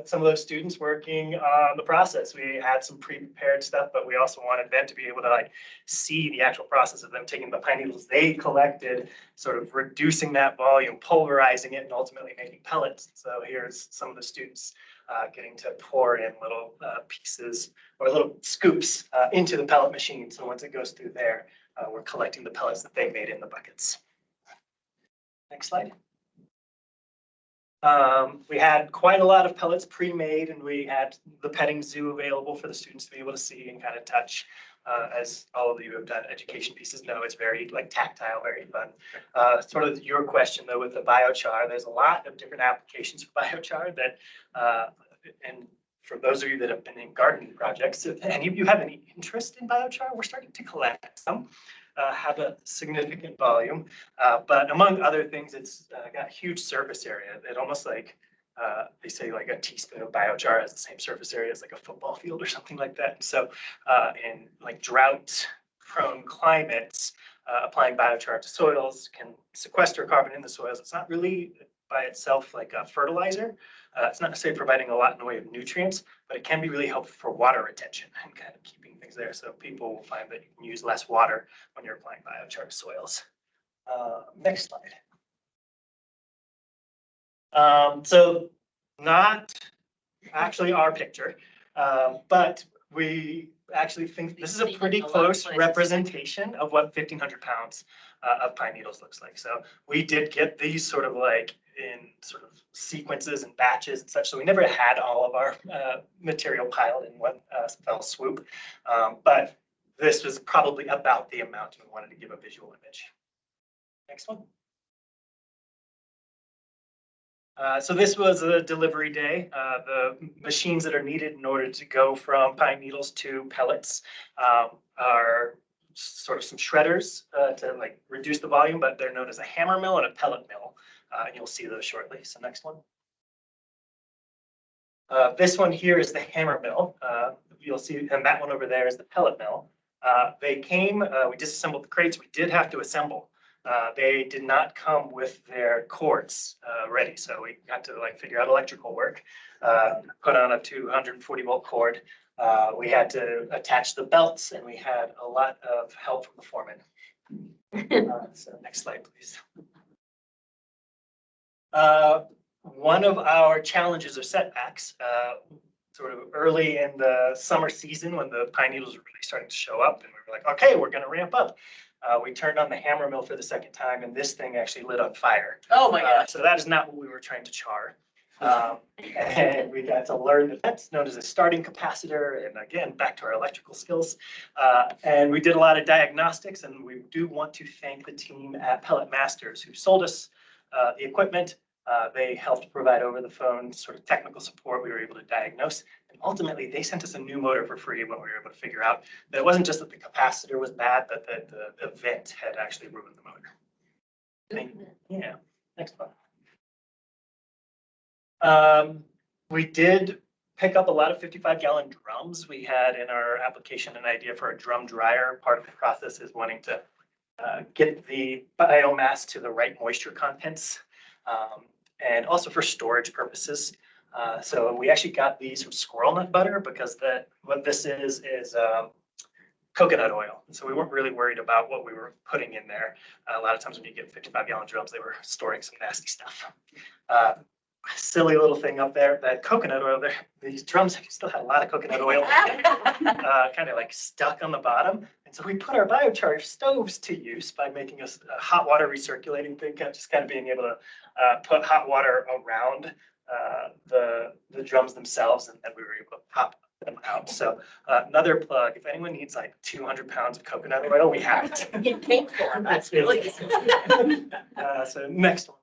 some of those students working on the process. We had some pre-prepared stuff, but we also wanted them to be able to like see the actual process of them taking the pine needles they collected, sort of reducing that volume, pulverizing it, and ultimately making pellets. So here's some of the students getting to pour in little pieces or little scoops into the pellet machine. So once it goes through there, we're collecting the pellets that they made in the buckets. Next slide. We had quite a lot of pellets pre-made, and we had the petting zoo available for the students to be able to see and kind of touch. As all of you who have done education pieces know, it's very like tactile, very fun. Sort of your question though with the biochar, there's a lot of different applications for biochar that, and for those of you that have been in gardening projects, if any of you have any interest in biochar, we're starting to collect some. Have a significant volume, but among other things, it's got huge surface area. It almost like they say like a teaspoon of biochar has the same surface area as like a football field or something like that. So in like drought-prone climates, applying biochar to soils can sequester carbon in the soils. It's not really by itself like a fertilizer. It's not necessarily providing a lot in the way of nutrients, but it can be really helpful for water retention and kind of keeping things there. So people will find that you can use less water when you're applying biochar to soils. Next slide. So not actually our picture, but we actually think this is a pretty close representation of what 1,500 pounds of pine needles looks like. So we did get these sort of like in sort of sequences and batches and such. So we never had all of our material piled in one fell swoop, but this was probably about the amount we wanted to give a visual image. Next one. So this was a delivery day. The machines that are needed in order to go from pine needles to pellets are sort of some shredders to like reduce the volume, but they're known as a hammer mill and a pellet mill. And you'll see those shortly. So next one. This one here is the hammer mill. You'll see, and that one over there is the pellet mill. They came, we disassembled the crates. We did have to assemble. They did not come with their cords ready, so we had to like figure out electrical work. Put on a 240 volt cord. We had to attach the belts, and we had a lot of help from the foreman. So next slide, please. One of our challenges or setbacks, sort of early in the summer season when the pine needles were really starting to show up, and we were like, okay, we're going to ramp up. We turned on the hammer mill for the second time, and this thing actually lit on fire. Oh my gosh. So that is not what we were trying to char. And we got to learn that that's known as a starting capacitor. And again, back to our electrical skills. And we did a lot of diagnostics, and we do want to thank the team at Pellet Masters who sold us the equipment. They helped provide over the phone sort of technical support. We were able to diagnose, and ultimately they sent us a new motor for free when we were able to figure out that it wasn't just that the capacitor was bad, but that the vent had actually ruined the motor. Yeah, next one. We did pick up a lot of 55-gallon drums. We had in our application an idea for a drum dryer. Part of the process is wanting to get the biomass to the right moisture contents. And also for storage purposes. So we actually got these from squirrel nut butter because what this is coconut oil. And so we weren't really worried about what we were putting in there. A lot of times when you get 55-gallon drums, they were storing some nasty stuff. Silly little thing up there, that coconut oil there, these drums still had a lot of coconut oil kind of like stuck on the bottom. And so we put our biochar stoves to use by making a hot water recirculating thing, just kind of being able to put hot water around the drums themselves, and then we were able to pop them out. So another plug, if anyone needs like 200 pounds of coconut oil, we have it. You paid for them, that's really. So next one.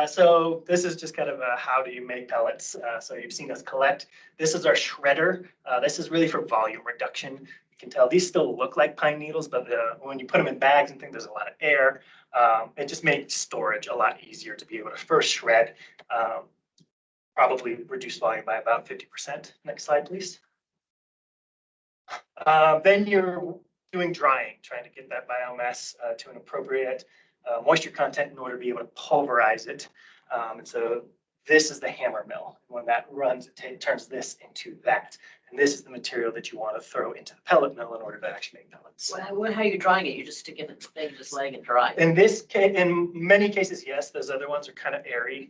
So this is just kind of how do you make pellets. So you've seen us collect. This is our shredder. This is really for volume reduction. You can tell these still look like pine needles, but when you put them in bags and things, there's a lot of air. It just makes storage a lot easier to be able to first shred, probably reduce volume by about 50%. Next slide, please. Then you're doing drying, trying to get that biomass to an appropriate moisture content in order to be able to pulverize it. And so this is the hammer mill. When that runs, it turns this into that. And this is the material that you want to throw into the pellet mill in order to actually make pellets. Well, how are you drying it? You just stick it in the thing, just letting it dry? In this case, in many cases, yes. Those other ones are kind of airy.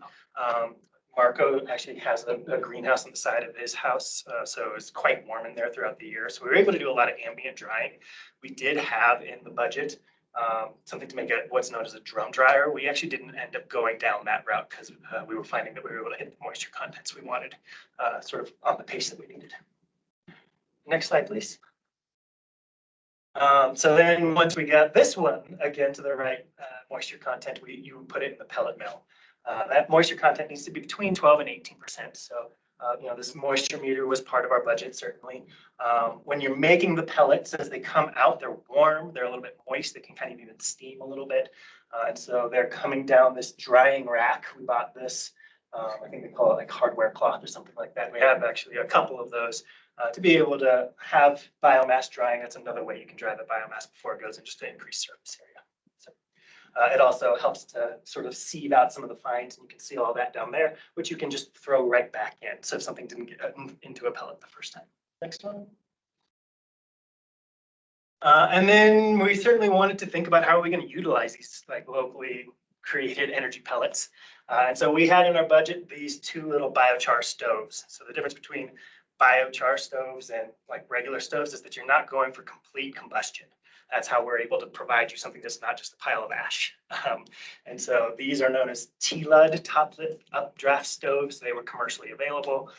Marco actually has a greenhouse on the side of his house, so it's quite warm in there throughout the year. So we were able to do a lot of ambient drying. We did have in the budget something to make it what's known as a drum dryer. We actually didn't end up going down that route because we were finding that we were able to hit the moisture contents we wanted, sort of on the pace that we needed. Next slide, please. So then once we got this one again to the right moisture content, you put it in the pellet mill. That moisture content needs to be between 12 and 18%. So this moisture meter was part of our budget, certainly. When you're making the pellets, as they come out, they're warm, they're a little bit moist, they can kind of even steam a little bit. And so they're coming down this drying rack. We bought this, I think they call it like hardware cloth or something like that. We have actually a couple of those to be able to have biomass drying. That's another way you can dry the biomass before it goes in, just to increase surface area. So it also helps to sort of sieve out some of the fines, and you can see all that down there, which you can just throw right back in. So if something didn't get into a pellet the first time. Next one. And then we certainly wanted to think about how are we going to utilize these like locally created energy pellets. And so we had in our budget these two little biochar stoves. So the difference between biochar stoves and like regular stoves is that you're not going for complete combustion. That's how we're able to provide you something that's not just a pile of ash. And so these are known as TLUD, top-lit updraft stoves. They were commercially available.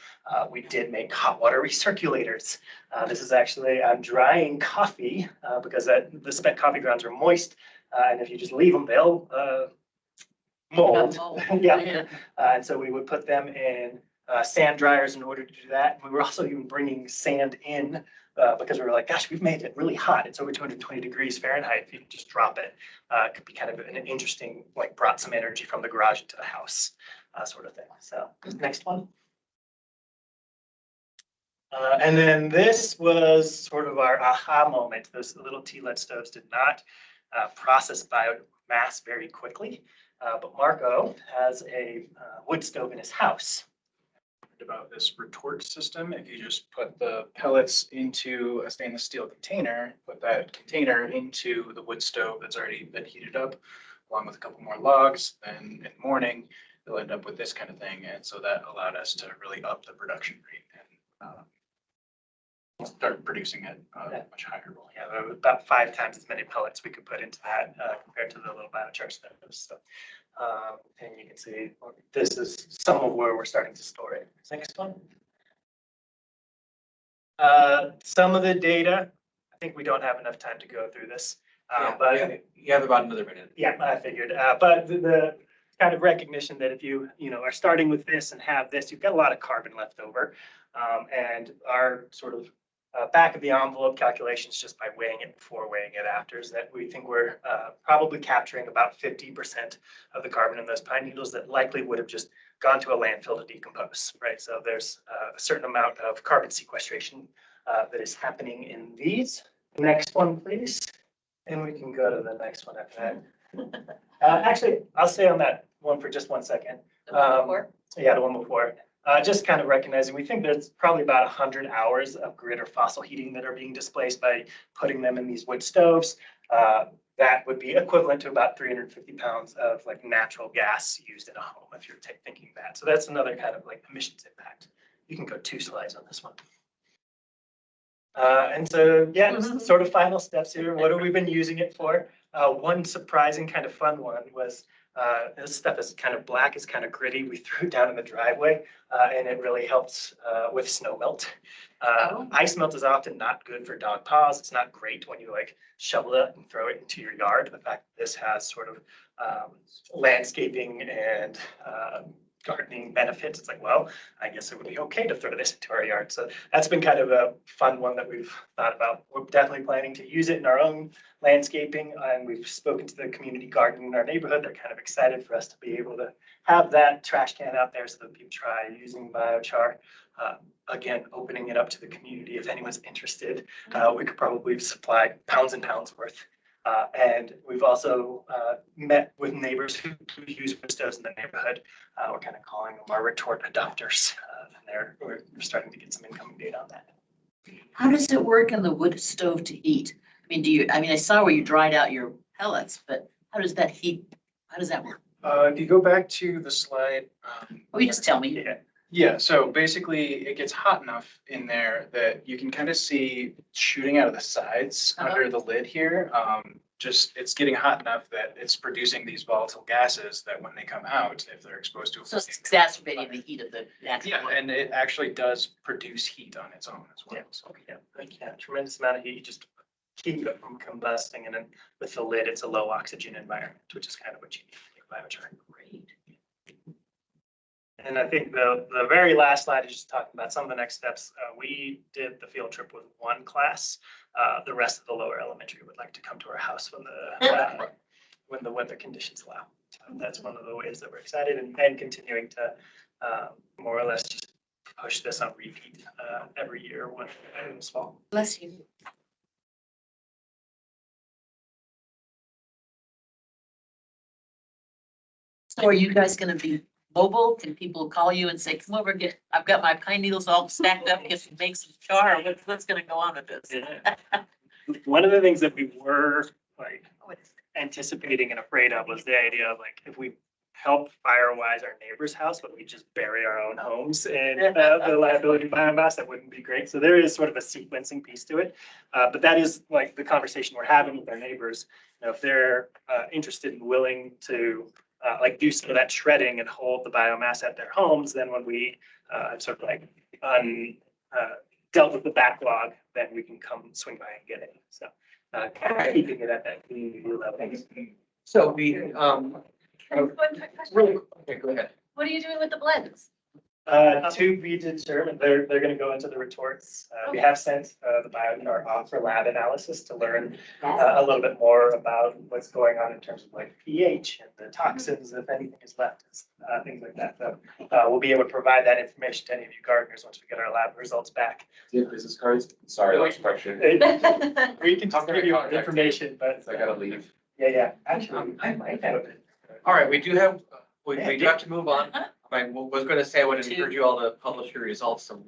We did make hot water recirculators. This is actually, I'm drying coffee because the spent coffee grounds are moist. And if you just leave them, they'll mold. Mold, Yeah. And so we would put them in sand dryers in order to do that. And we were also even bringing sand in because we were like, gosh, we've made it really hot. It's over 220 degrees Fahrenheit. If you just drop it, it could be kind of an interesting, like brought some energy from the garage into the house sort of thing. So next one. And then this was sort of our aha moment. Those little tea-lead stoves did not process biomass very quickly. But Marco has a wood stove in his house. About this retort system. If you just put the pellets into a stainless steel container, put that container into the wood stove that's already been heated up, along with a couple more logs, then in the morning, they'll end up with this kind of thing. And so that allowed us to really up the production rate and start producing at a much higher volume. Yeah, there was about 5 times as many pellets we could put into that compared to the little biochar stoves. So, and you can see this is some of where we're starting to store it. Next one. Some of the data, I think we don't have enough time to go through this, but You have about another minute. yeah, I figured. But the kind of recognition that if you are starting with this and have this, you've got a lot of carbon left over, and our sort of back of the envelope calculations just by weighing it before, weighing it after, is that we think we're probably capturing about 50% of the carbon in those pine needles that likely would have just gone to a landfill to decompose, right? So there's a certain amount of carbon sequestration that is happening in these. Next one, please. And we can go to the next one after that. Actually, I'll stay on that one for just 1 second. Yeah, the one before. Just kind of recognizing, we think there's probably about 100 hours of grid or fossil heating that are being displaced by putting them in these wood stoves. That would be equivalent to about 350 pounds of like natural gas used in a home, if you're thinking that. So that's another kind of like emissions impact. You can go 2 slides on this one. And so, yeah, just sort of final steps here. What have we been using it for? One surprising kind of fun one was this stuff is kind of black, it's kind of gritty. We threw it down in the driveway and it really helps with snow melt. Ice melt is often not good for dog paws. It's not great when you like shovel it and throw it into your yard. The fact that this has sort of landscaping and gardening benefits, it's like, well, I guess it would be okay to throw this into our yard. So that's been kind of a fun one that we've thought about. We're definitely planning to use it in our own landscaping, and we've spoken to the community garden in our neighborhood. They're kind of excited for us to be able to have that trash can out there so that people try using biochar. Again, opening it up to the community. If anyone's interested, we could probably supply pounds and pounds worth. And we've also met with neighbors who use wood stoves in the neighborhood. We're kind of calling them our retort adopters. And we're starting to get some incoming data on that. How does it work in the wood stove to heat? I mean, I saw where you dried out your pellets, but how does that heat? How does that work? If you go back to the slide. Oh, you just tell me. Yeah, so basically it gets hot enough in there that you can kind of see shooting out of the sides under the lid here. Just it's getting hot enough that it's producing these volatile gases that when they come out, if they're exposed to. So it's exacerbating the heat of the natural. Yeah, and it actually does produce heat on its own as well. Yeah, so, yeah, tremendous amount of heat. You just keep it from combusting, and then with the lid, it's a low oxygen environment, which is kind of what you need to make biochar. Great. And I think the very last slide is just talking about some of the next steps. We did the field trip with 1 class. The rest of the lower elementary would like to come to our house when the weather conditions allow. So that's one of the ways that we're excited and continuing to more or less just push this on repeat every year when it's fall. Bless you. So are you guys gonna be mobile? Can people call you and say, come over, I've got my pine needles all stacked up, get some, make some char, or what's gonna go on with this? Yeah. One of the things that we were like anticipating and afraid of was the idea of like, if we help firewise our neighbor's house, but we just bury our own homes and the liability biomass, that wouldn't be great. So there is sort of a sequencing piece to it. But that is like the conversation we're having with our neighbors. If they're interested and willing to like do some of that shredding and hold the biomass at their homes, then when we sort of like dealt with the backlog, then we can come swing by and get it. So kind of keeping it at that community level. So we One quick question. Really, okay, go ahead. What are you doing with the blends? To be determined, they're gonna go into the retorts. We have sent the Biochar off for lab analysis to learn a little bit more about what's going on in terms of like pH and the toxins, if anything is left, things like that. So we'll be able to provide that information to any of you gardeners once we get our lab results back. Do you have business cards? Sorry, last question. We can just give you information, but I gotta leave. yeah, actually, I might have it. All right, we do have to move on. I was gonna say, I would encourage you all to publish your results and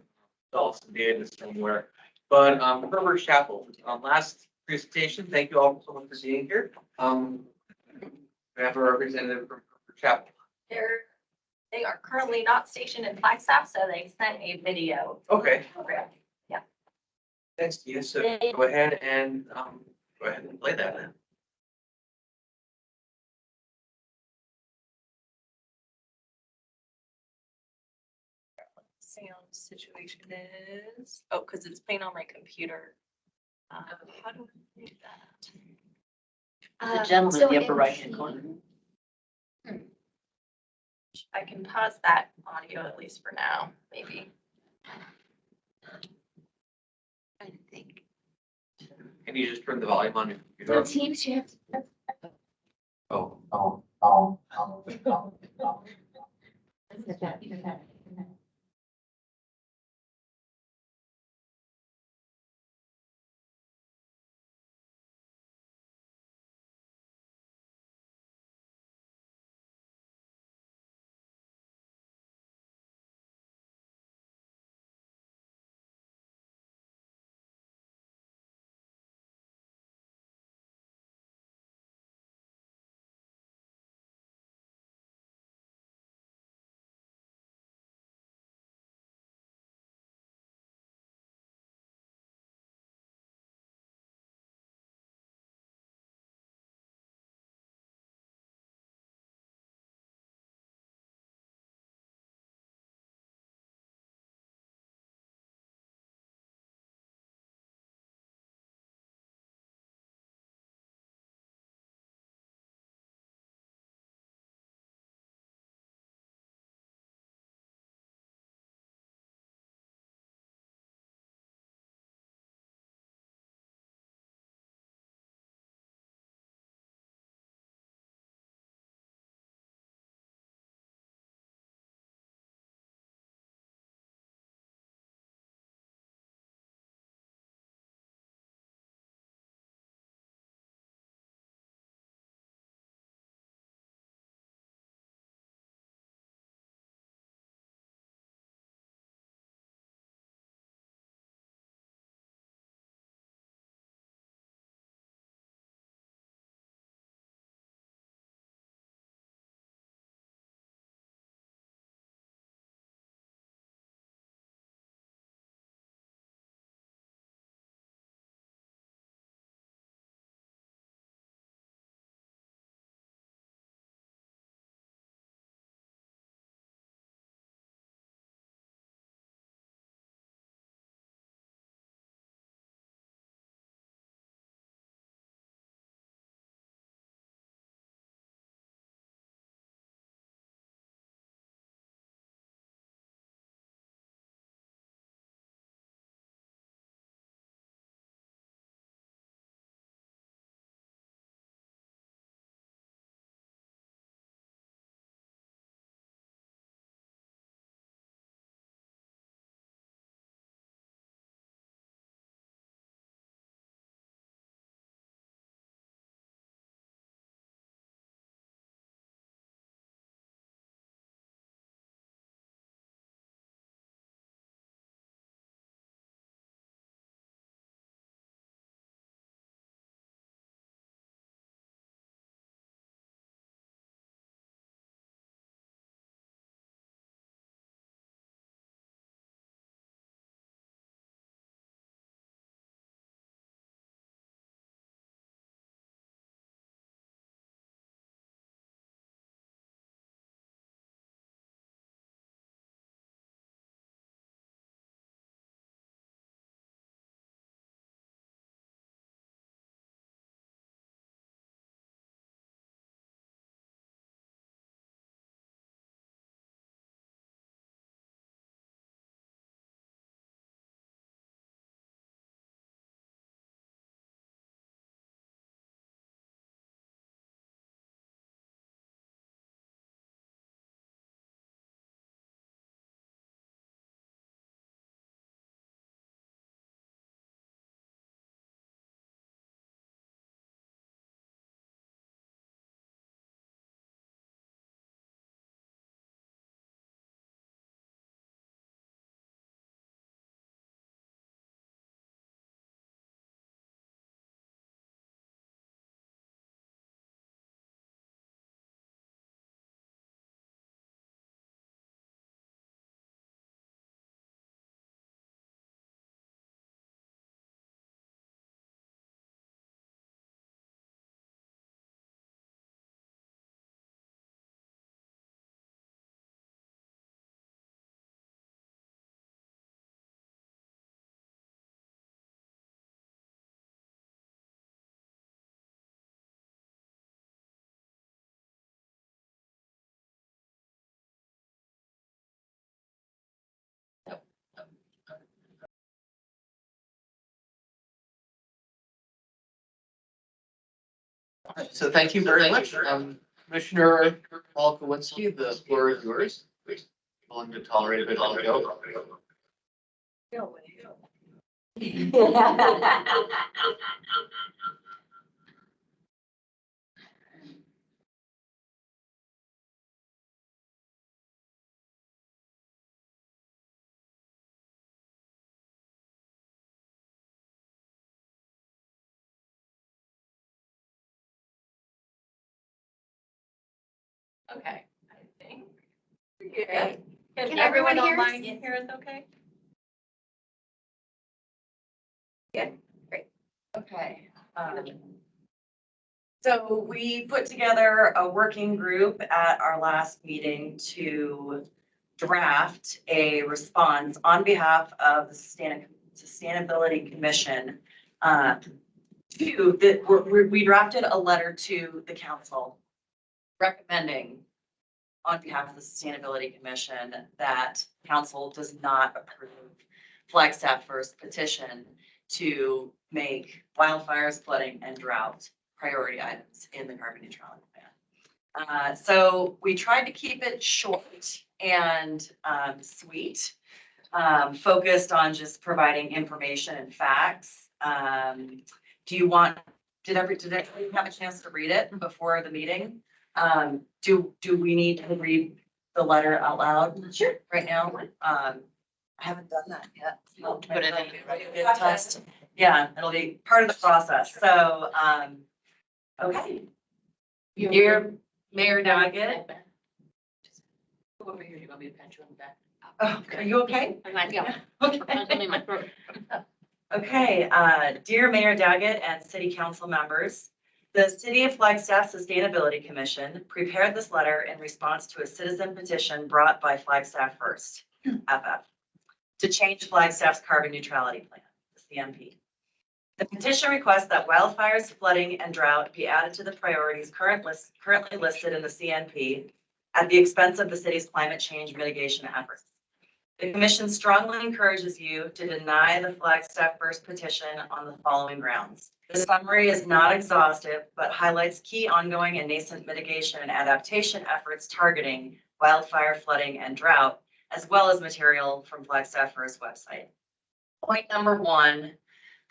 data somewhere. But, Herbert Chapel, last presentation, thank you all so much for being here. We have a representative from Herbert Chapel. They are currently not stationed in Flagstaff, so they sent a video. Okay. program. Yeah. Thanks, Tia. So go ahead and play that then. Sound situation is, oh, because it's playing on my computer. How do we do that? The gentleman in the upper right hand corner. I can pause that audio at least for now, maybe. I think. Can you just turn the volume on your So computer? teams, you have to. Oh. So thank you very much. Commissioner Paul Kowinski, the floor is yours. Willing to tolerate a bit of a joke. Okay, I think. Can Can everyone everyone hear us? online hear us okay? Okay. So we put together a working group at our last meeting to draft a response on behalf of the Sustainability Commission. We drafted a letter to the council recommending on behalf of the Sustainability Commission that council does not approve Flagstaff First petition to make wildfires, flooding, and drought priority items in the carbon neutrality plan. So we tried to keep it short and sweet, focused on just providing information and facts. Did everybody have a chance to read it before the meeting? Do we need to read the letter out loud? Sure. Right now? I haven't done that yet. Put it in. Good test. Yeah, it'll be part of the process. So, okay. Dear Mayor Doggett. Go over here, you want me to pat you on the back? Oh, are you okay? I'm like, yeah. Okay. I'm in my throat. Okay, dear Mayor Daggett and City Council members, the City of Flagstaff Sustainability Commission prepared this letter in response to a citizen petition brought by Flagstaff First, FF, to change Flagstaff's carbon neutrality plan, the CNP. The petition requests that wildfires, flooding, and drought be added to the priorities currently listed in the CNP at the expense of the city's climate change mitigation efforts. The commission strongly encourages you to deny the Flagstaff First petition on the following grounds. The summary is not exhaustive, but highlights key ongoing and nascent mitigation and adaptation efforts targeting wildfire, flooding, and drought, as well as material from Flagstaff First website. Point number 1,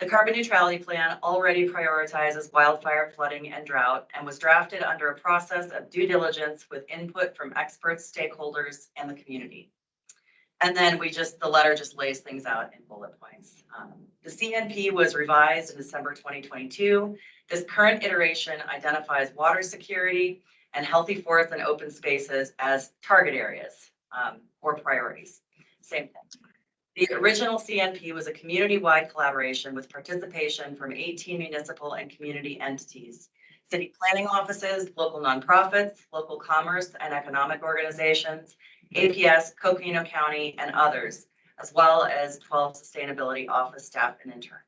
the carbon neutrality plan already prioritizes wildfire, flooding, and drought, and was drafted under a process of due diligence with input from experts, stakeholders, and the community. And then the letter just lays things out in bullet points. The CNP was revised in December 2022. This current iteration identifies water security and healthy forests and open spaces as target areas or priorities. Same thing. The original CNP was a community-wide collaboration with participation from 18 municipal and community entities, city planning offices, local nonprofits, local commerce and economic organizations, APS, Coconino County, and others, as well as 12 sustainability office staff and interns.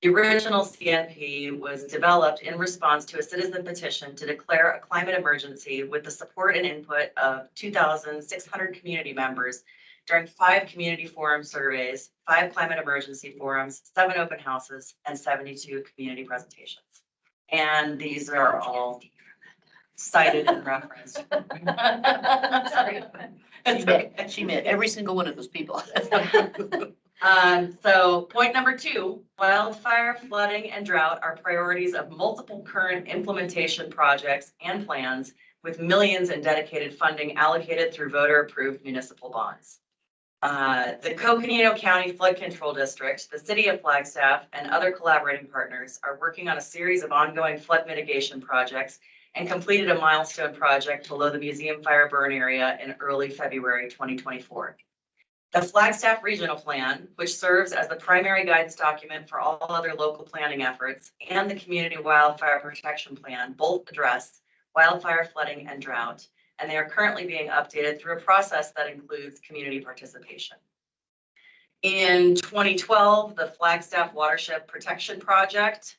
The original CNP was developed in response to a citizen petition to declare a climate emergency with the support and input of 2,600 community members during 5 community forum surveys, 5 climate emergency forums, 7 open houses, and 72 community presentations. And these are all cited and referenced. Sorry. She met every single one of those people. So point number 2, wildfire, flooding, and drought are priorities of multiple current implementation projects and plans with millions in dedicated funding allocated through voter-approved municipal bonds. The Coconino County Flood Control District, the City of Flagstaff, and other collaborating partners are working on a series of ongoing flood mitigation projects and completed a milestone project below the museum fire burn area in early February 2024. The Flagstaff Regional Plan, which serves as the primary guidance document for all other local planning efforts, and the Community Wildfire Protection Plan both address wildfire, flooding, and drought, and they are currently being updated through a process that includes community participation. In 2012, the Flagstaff Watershed Protection Project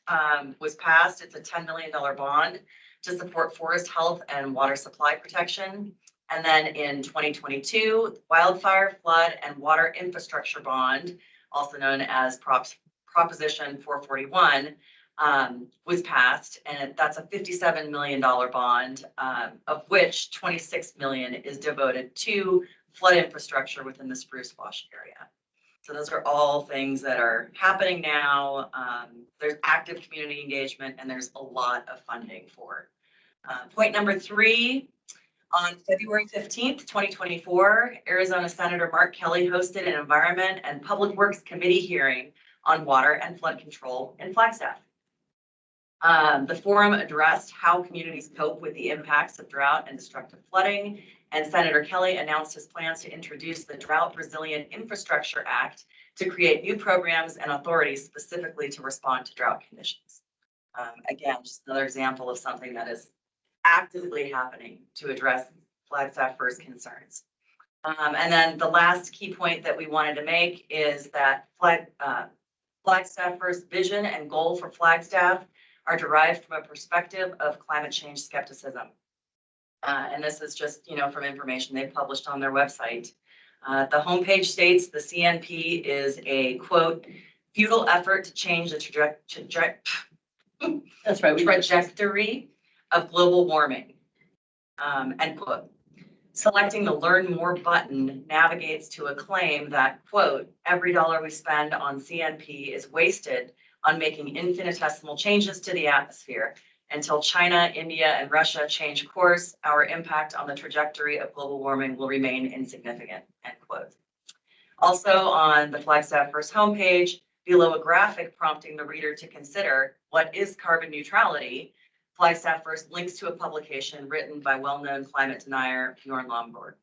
was passed. It's a $10 million bond to support forest health and water supply protection. And then in 2022, Wildfire, Flood, and Water Infrastructure Bond, also known as Proposition 441, was passed, and that's a $57 million bond, of which 26 million is devoted to flood infrastructure within the Spruce Wash area. So those are all things that are happening now. There's active community engagement, and there's a lot of funding for. Point number 3, on February 15th, 2024, Arizona Senator Mark Kelly hosted an Environment and Public Works Committee hearing on water and flood control in Flagstaff. The forum addressed how communities cope with the impacts of drought and destructive flooding, and Senator Kelly announced his plans to introduce the Drought Resilient Infrastructure Act to create new programs and authorities specifically to respond to drought conditions. Again, just another example of something that is actively happening to address Flagstaff First concerns. And then the last key point that we wanted to make is that Flagstaff First vision and goal for Flagstaff are derived from a perspective of climate change skepticism. And this is just, from information they've published on their website. The homepage states the CNP is a, quote, futile effort to change the trajectory of global warming, end quote. Selecting the Learn More button navigates to a claim that, quote, every dollar we spend on CNP is wasted on making infinitesimal changes to the atmosphere. Until China, India, and Russia change course, our impact on the trajectory of global warming will remain insignificant, end quote. Also on the Flagstaff First homepage, below a graphic prompting the reader to consider what is carbon neutrality, Flagstaff First links to a publication written by well-known climate denier Bjorn Lomborg.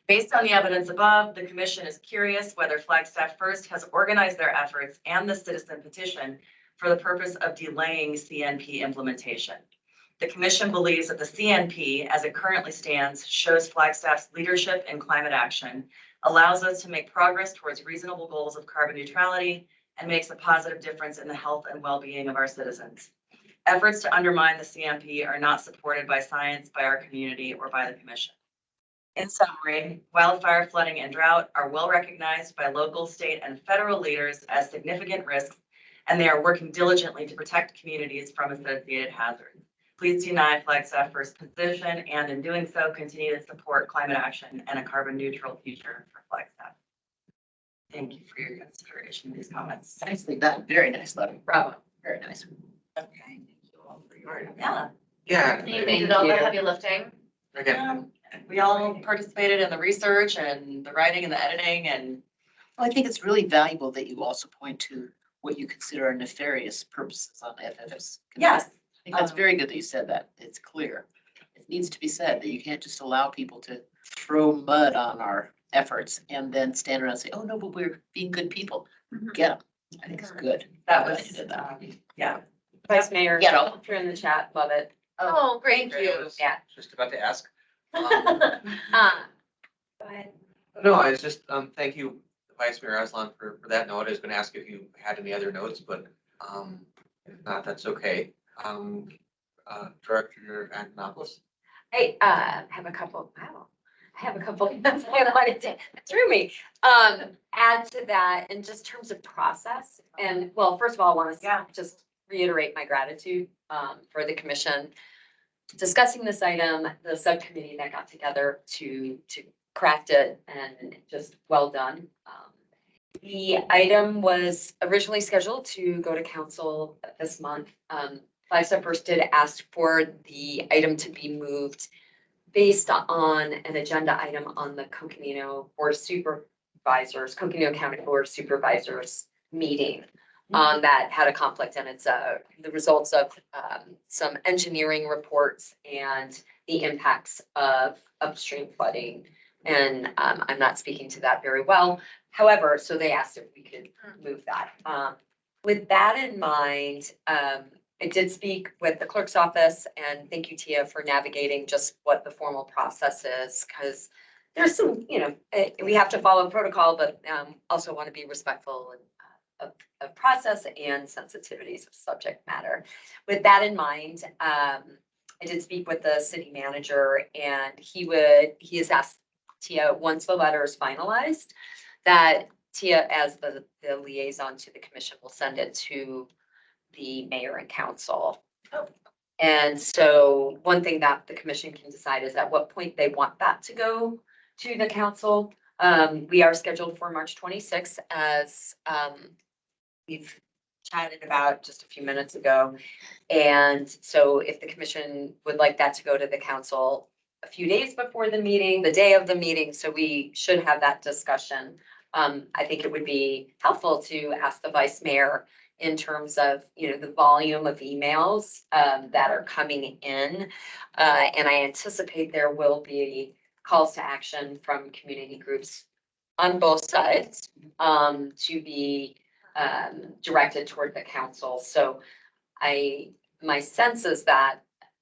Based on the evidence above, the commission is curious whether Flagstaff First has organized their efforts and the citizen petition for the purpose of delaying CNP implementation. The commission believes that the CNP, as it currently stands, shows Flagstaff's leadership in climate action, allows us to make progress towards reasonable goals of carbon neutrality, and makes a positive difference in the health and well-being of our citizens. Efforts to undermine the CNP are not supported by science, by our community, or by the commission. In summary, wildfire, flooding, and drought are well recognized by local, state, and federal leaders as significant risks, and they are working diligently to protect communities from associated hazards. Please deny Flagstaff First position, and in doing so, continue to support climate action and a carbon neutral future for Flagstaff. Thank you for your consideration of these comments. Nicely done. Very nice letter. Bravo. Very nice. Okay. Thank you all for your. Yeah. Yeah. You did all the heavy lifting. Again, We all participated in the research and the writing and the editing, and Well, I think it's really valuable that you also point to what you consider are nefarious purposes on FFS. yes. I think that's very good that you said that. It's clear. It needs to be said that you can't just allow people to throw mud on our efforts and then stand around and say, oh, no, but we're being good people. Get them. I think it's good. That Glad was, you did that. yeah. Vice Mayor, Get them. if you're in the chat, love it. Oh, great. Thank you. Yeah. Just about to ask. Go ahead. No, I was just, thank you, Vice Mayor Aslan, for that note. I was gonna ask if you had any other notes, but, if not, that's okay. Director Antonopoulos? I have a couple, wow, I have a couple of things I wanted to, through me. Add to that in just terms of process. And well, first of all, I want to just reiterate my gratitude for the commission discussing this item, the subcommittee that got together to craft it, and just well done. The item was originally scheduled to go to council this month. Flagstaff First did ask for the item to be moved based on an agenda item on the Coconino Board of Supervisors, Coconino County Board of Supervisors meeting. That had a conflict, and it's the results of some engineering reports and the impacts of upstream flooding. And I'm not speaking to that very well. However, so they asked if we could move that. With that in mind, I did speak with the clerk's office, and thank you, Tia, for navigating just what the formal process is, because there's some, we have to follow protocol, but also want to be respectful of process and sensitivities of subject matter. With that in mind, I did speak with the city manager, and he has asked Tia, once the letter is finalized, that Tia, as the liaison to the commission, will send it to the mayor and council. And so one thing that the commission can decide is at what point they want that to go to the council. We are scheduled for March 26th as we've chatted about just a few minutes ago. And so if the commission would like that to go to the council a few days before the meeting, the day of the meeting, so we should have that discussion. I think it would be helpful to ask the vice mayor in terms of, the volume of emails that are coming in. And I anticipate there will be calls to action from community groups on both sides to be directed toward the council. So my sense is that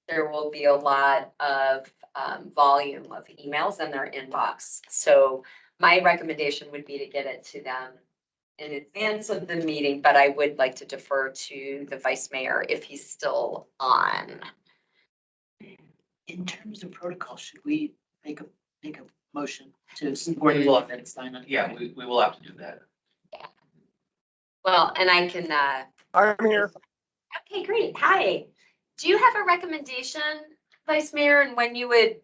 there will be a lot of volume of emails in their inbox. So my recommendation would be to get it to them in advance of the meeting, but I would like to defer to the vice mayor if he's still on. In terms of protocol, should we make a motion to support the law and sign on? Yeah, we will have to do that. Well, and I can, I'm here. okay, great. Hi. Do you have a recommendation, Vice Mayor, and when you would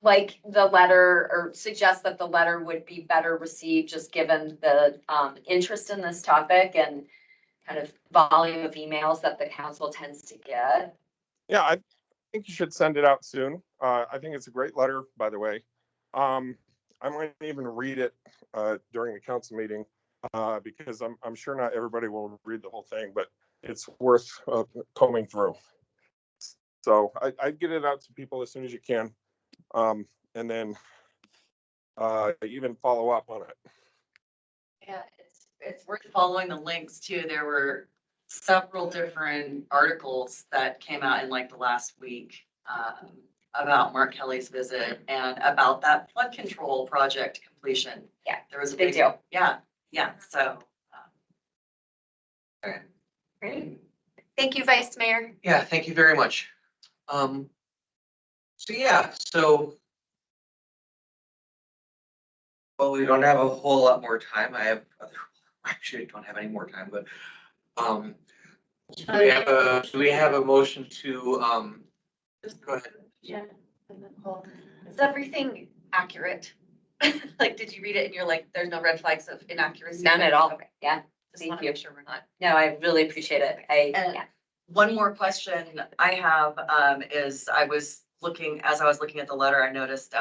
like the letter or suggest that the letter would be better received, just given the interest in this topic and kind of volume of emails that the council tends to get? Yeah, I think you should send it out soon. I think it's a great letter, by the way. I might even read it during the council meeting because I'm sure not everybody will read the whole thing, but it's worth combing through. So I'd get it out to people as soon as you can, and then even follow up on it. Yeah, it's worth following the links too. There were several different articles that came out in like the last week about Mark Kelly's visit and about that flood control project completion. Yeah, there was a big deal. Yeah, so. Great. Thank you, Vice Mayor. Yeah, thank you very much. So well, we don't have a whole lot more time. Actually don't have any more time, but do we have a motion to go ahead? Yeah. Is everything accurate? Like, did you read it and you're like, there's no red flags of inaccuracy? None at all. Okay. Yeah. Just want to make sure we're not. No, I really appreciate it. And one more question I have is as I was looking at the letter, I noticed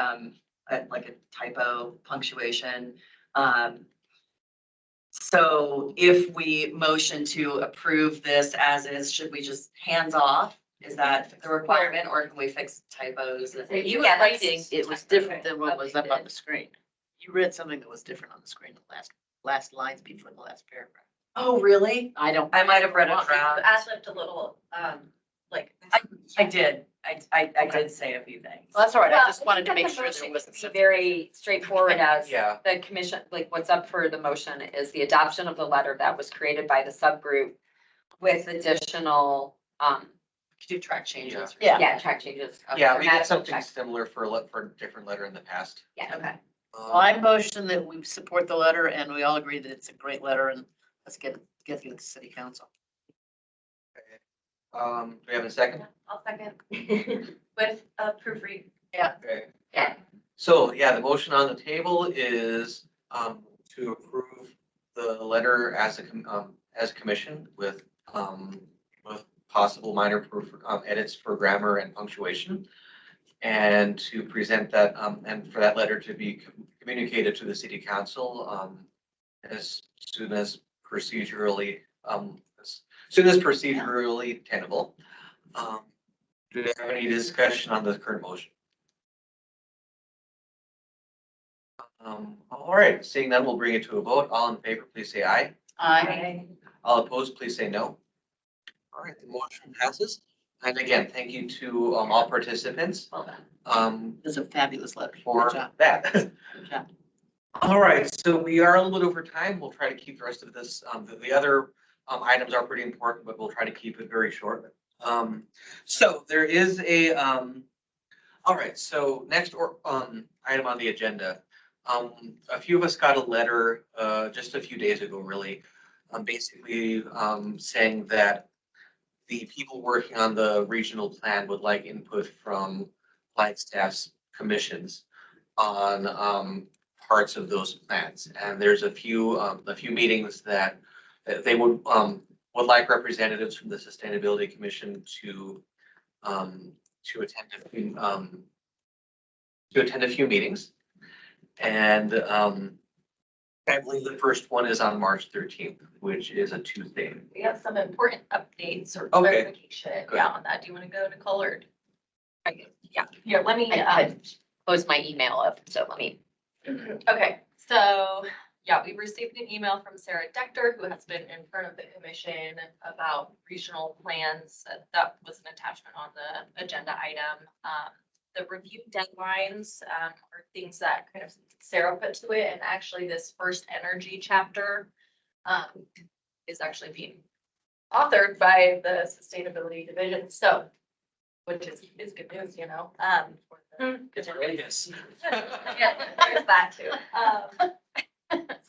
like a typo punctuation. So if we motion to approve this as is, should we just hands off? Is that the requirement, or can we fix typos? You were writing, it was different than what was up on the screen. You read something that was different on the screen, the last lines before the last paragraph. Oh, really? I might have read it You wrong. ad-libbed a little, like. I did. I did say a few things. Well, that's all right. I Well, just wanted to think make the sure motion there wasn't can something. be very straightforward as Yeah. the commission, like what's up for the motion is the adoption of the letter that was created by the subgroup with additional, Could do track changes. Yeah. track changes. of Yeah, we did grammatical something check. similar for a different letter in the past. Yeah, Okay. Well, I motion that we support the letter and we all agree that it's a great letter and let's get it to the city council. Do we have a second? I'll second with a proofread. Okay. Yeah. So, yeah, the motion on the table is to approve the letter as a commission with possible minor edits for grammar and punctuation. And to present that, and for that letter to be communicated to the city council as soon as procedurally tenable. Do we have any discussion on the current motion? All right, seeing none, we'll bring it to a vote. All in favor, please say aye. Aye. All opposed, please say no. All right, the motion passes. And again, thank you to all participants Well done. It was a fabulous letter. for Good job. that. Good job. All right, so we are a little bit over time. We'll try to keep the rest of this. The other items are pretty important, but we'll try to keep it very short. So there is a, all right, so next item on the agenda. A few of us got a letter just a few days ago, really, basically saying that the people working on the regional plan would like input from Flagstaff's commissions on parts of those plans. And there's a few meetings that they would like representatives from the Sustainability Commission to attend a few meetings. And I believe the first one is on March 13th, which is a Tuesday. We have some important updates or Okay. clarification, yeah, on that. Do you want to go, Nicole, or? Yeah, here, let me, I closed my email up, so let me. okay, so, yeah, we received an email from Sarah Dector, who has been in front of the commission about regional plans. That was an attachment on the agenda item. The review deadlines are things that kind of Sarah put to it, and actually this first energy chapter is actually being authored by the Sustainability Division, so, which is good news, you know. It's Vegas. Yeah, there's that too.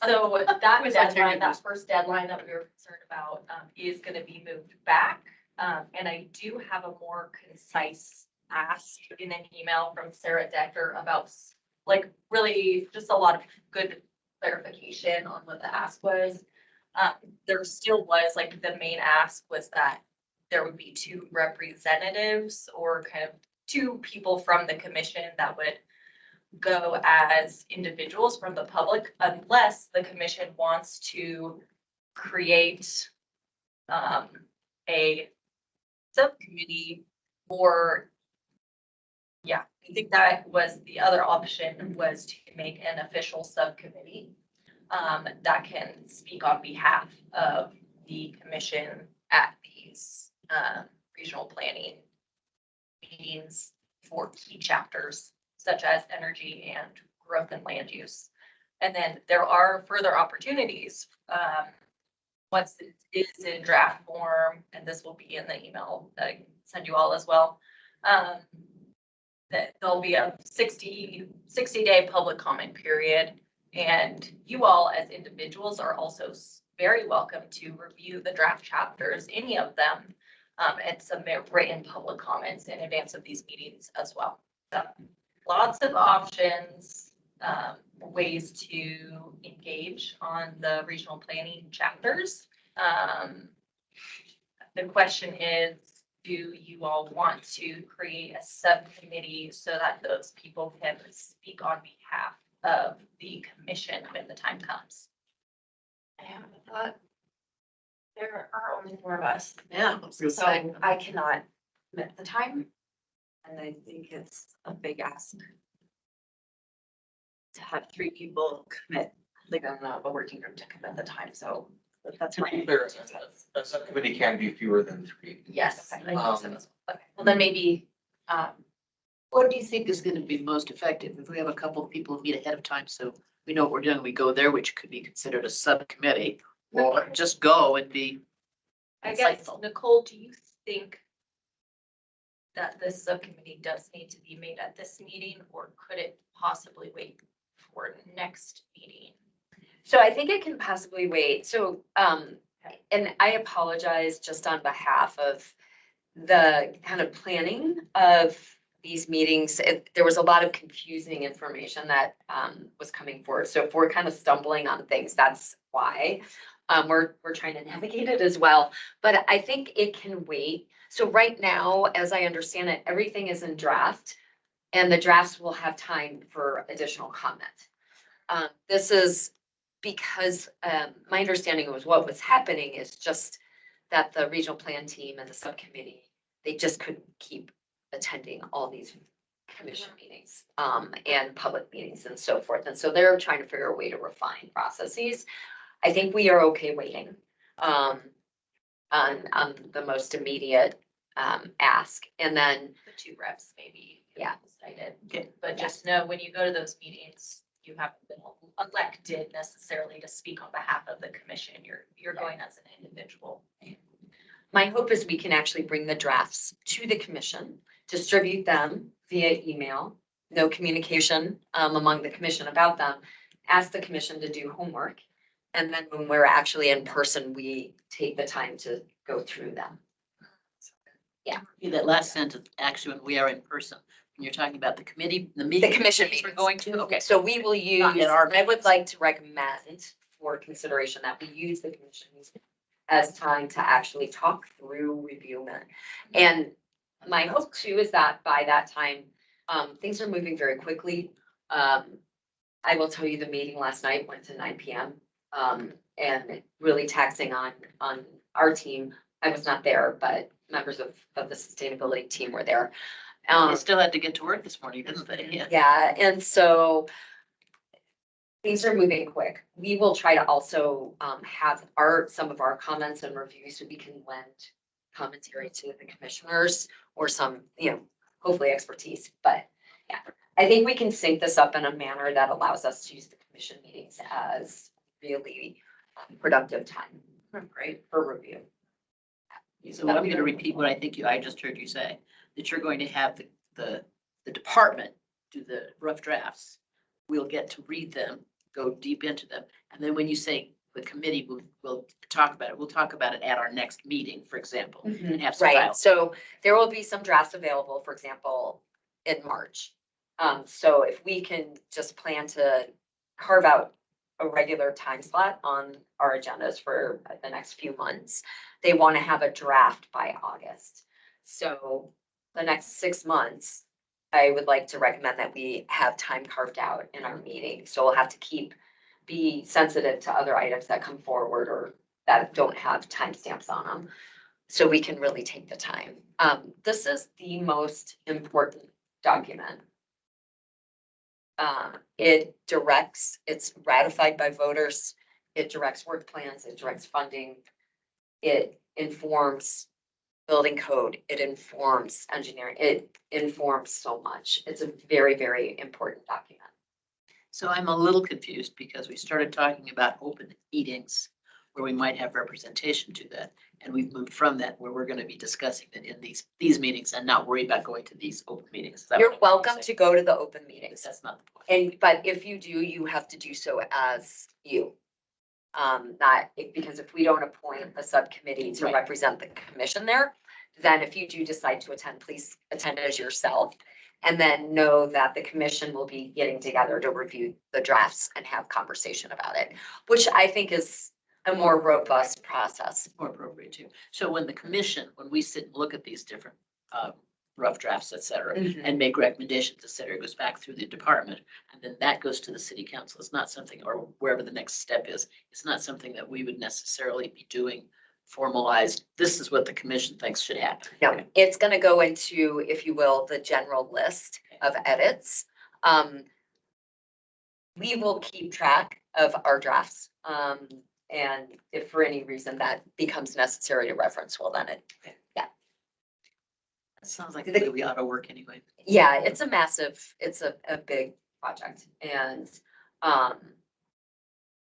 So that deadline, that first deadline that we were concerned about, is gonna be moved back. And I do have a more concise ask in an email from Sarah Decker about, like, really just a lot of good clarification on what the ask was. There still was, like, the main ask was that there would be 2 representatives or kind of 2 people from the commission that would go as individuals from the public, unless the commission wants to create a subcommittee, or yeah, I think that was the other option, was to make an official subcommittee that can speak on behalf of the commission at these regional planning meetings for key chapters such as energy and growth and land use. And then there are further opportunities once it is in draft form, and this will be in the email that I can send you all as well. That there'll be a 60-day public comment period, and you all as individuals are also very welcome to review the draft chapters, any of them, and submit written public comments in advance of these meetings as well. So lots of options, ways to engage on the regional planning chapters. The question is, do you all want to create a subcommittee so that those people can speak on behalf of the commission when the time comes? I have a thought. There are only 4 of us. Yeah. So I cannot commit the time. And I think it's a big ask to have 3 people commit, like, I'm not a working group to commit the time, so that's my. A subcommittee can be fewer than 3. Yes. I think so. Okay, well then maybe, What do you think is gonna be most effective? If we have a couple of people who meet ahead of time, so we know what we're doing, we go there, which could be considered a subcommittee, or just go and be I guess, insightful. Nicole, do you think that this subcommittee does need to be made at this meeting, or could it possibly wait for next meeting? So I think it can possibly wait. So, and I apologize just on behalf of the kind of planning of these meetings. There was a lot of confusing information that was coming forward. So if we're kind of stumbling on things, that's why. We're trying to navigate it as well, but I think it can wait. So right now, as I understand it, everything is in draft, and the drafts will have time for additional comment. This is because my understanding was what was happening is just that the regional plan team and the subcommittee, they just couldn't keep attending all these commission meetings and public meetings and so forth. And so they're trying to figure a way to refine processes. I think we are okay waiting on the most immediate ask, and then The 2 reps maybe. Yeah. Cited, Okay. but just know when you go to those meetings, you haven't been elected necessarily to speak on behalf of the commission. You're going as an individual. my hope is we can actually bring the drafts to the commission, distribute them via email, no communication among the commission about them, ask the commission to do homework. And then when we're actually in person, we take the time to go through them. That last sentence, actually, when we are in person, when you're talking about the committee, the meeting. The commission we're meetings. going to, okay. So we will use, Not in our I would like to recommend for consideration that we use the commissions as time to actually talk through review it. And my hope too is that by that time, things are moving very quickly. I will tell you, the meeting last night went to 9 PM. And really taxing on our team. I was not there, but members of the sustainability team were there. They still had to get to work this morning, didn't they? Yeah. Yeah, and so things are moving quick. We will try to also have some of our comments and reviews so we can lend commentary to the commissioners or some, hopefully expertise. But yeah, I think we can sync this up in a manner that allows us to use the commission meetings as really productive time. Great for review. So I'm going to repeat what I think I just heard you say, that you're going to have the department do the rough drafts. We'll get to read them, go deep into them. And then when you say the committee, we'll talk about it. We'll talk about it at our next meeting, for example, and have some Right, dialogue. so there will be some drafts available, for example, in March. So if we can just plan to carve out a regular time slot on our agendas for the next few months, they want to have a draft by August. So the next 6 months, I would like to recommend that we have time carved out in our meeting. So we'll have to be sensitive to other items that come forward or that don't have timestamps on them. So we can really take the time. This is the most important document. It's ratified by voters. It directs work plans, it directs funding. It informs building code, it informs engineering, it informs so much. It's a very, very important document. So I'm a little confused because we started talking about open meetings where we might have representation to that. And we've moved from that where we're going to be discussing it in these meetings and not worry about going to these open meetings. You're welcome to go to the open meetings. That's not the point. But if you do, you have to do so as you. Because if we don't appoint a subcommittee to Right. represent the commission there, then if you do decide to attend, please attend as yourself. And then know that the commission will be getting together to review the drafts and have conversation about it, which I think is a more robust process. More appropriate too. So when we sit and look at these different rough drafts, et cetera, and make recommendations, et cetera, it goes back through the department. And then that goes to the city council. It's not something, or wherever the next step is, it's not something that we would necessarily be doing formalized. This is what the commission thinks should happen. Yeah, it's gonna go into, if you will, the general list of edits. We will keep track of our drafts. And if for any reason that becomes necessary to reference, well, then That sounds like the way we ought to work anyway. yeah, it's a big project. And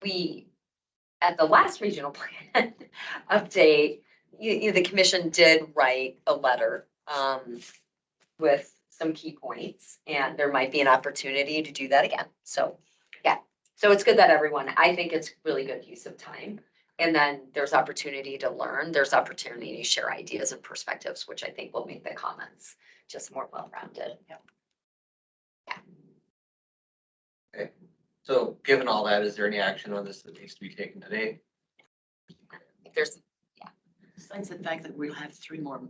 we, at the last regional plan update, the commission did write a letter with some key points, and there might be an opportunity to do that again. So, yeah, so it's good that I think it's really good use of time. And then there's opportunity to learn, there's opportunity to share ideas and perspectives, which I think will make the comments just more well-rounded. Okay, so given all that, is there any action on this that needs to be taken today? Besides the fact that we'll have 3 more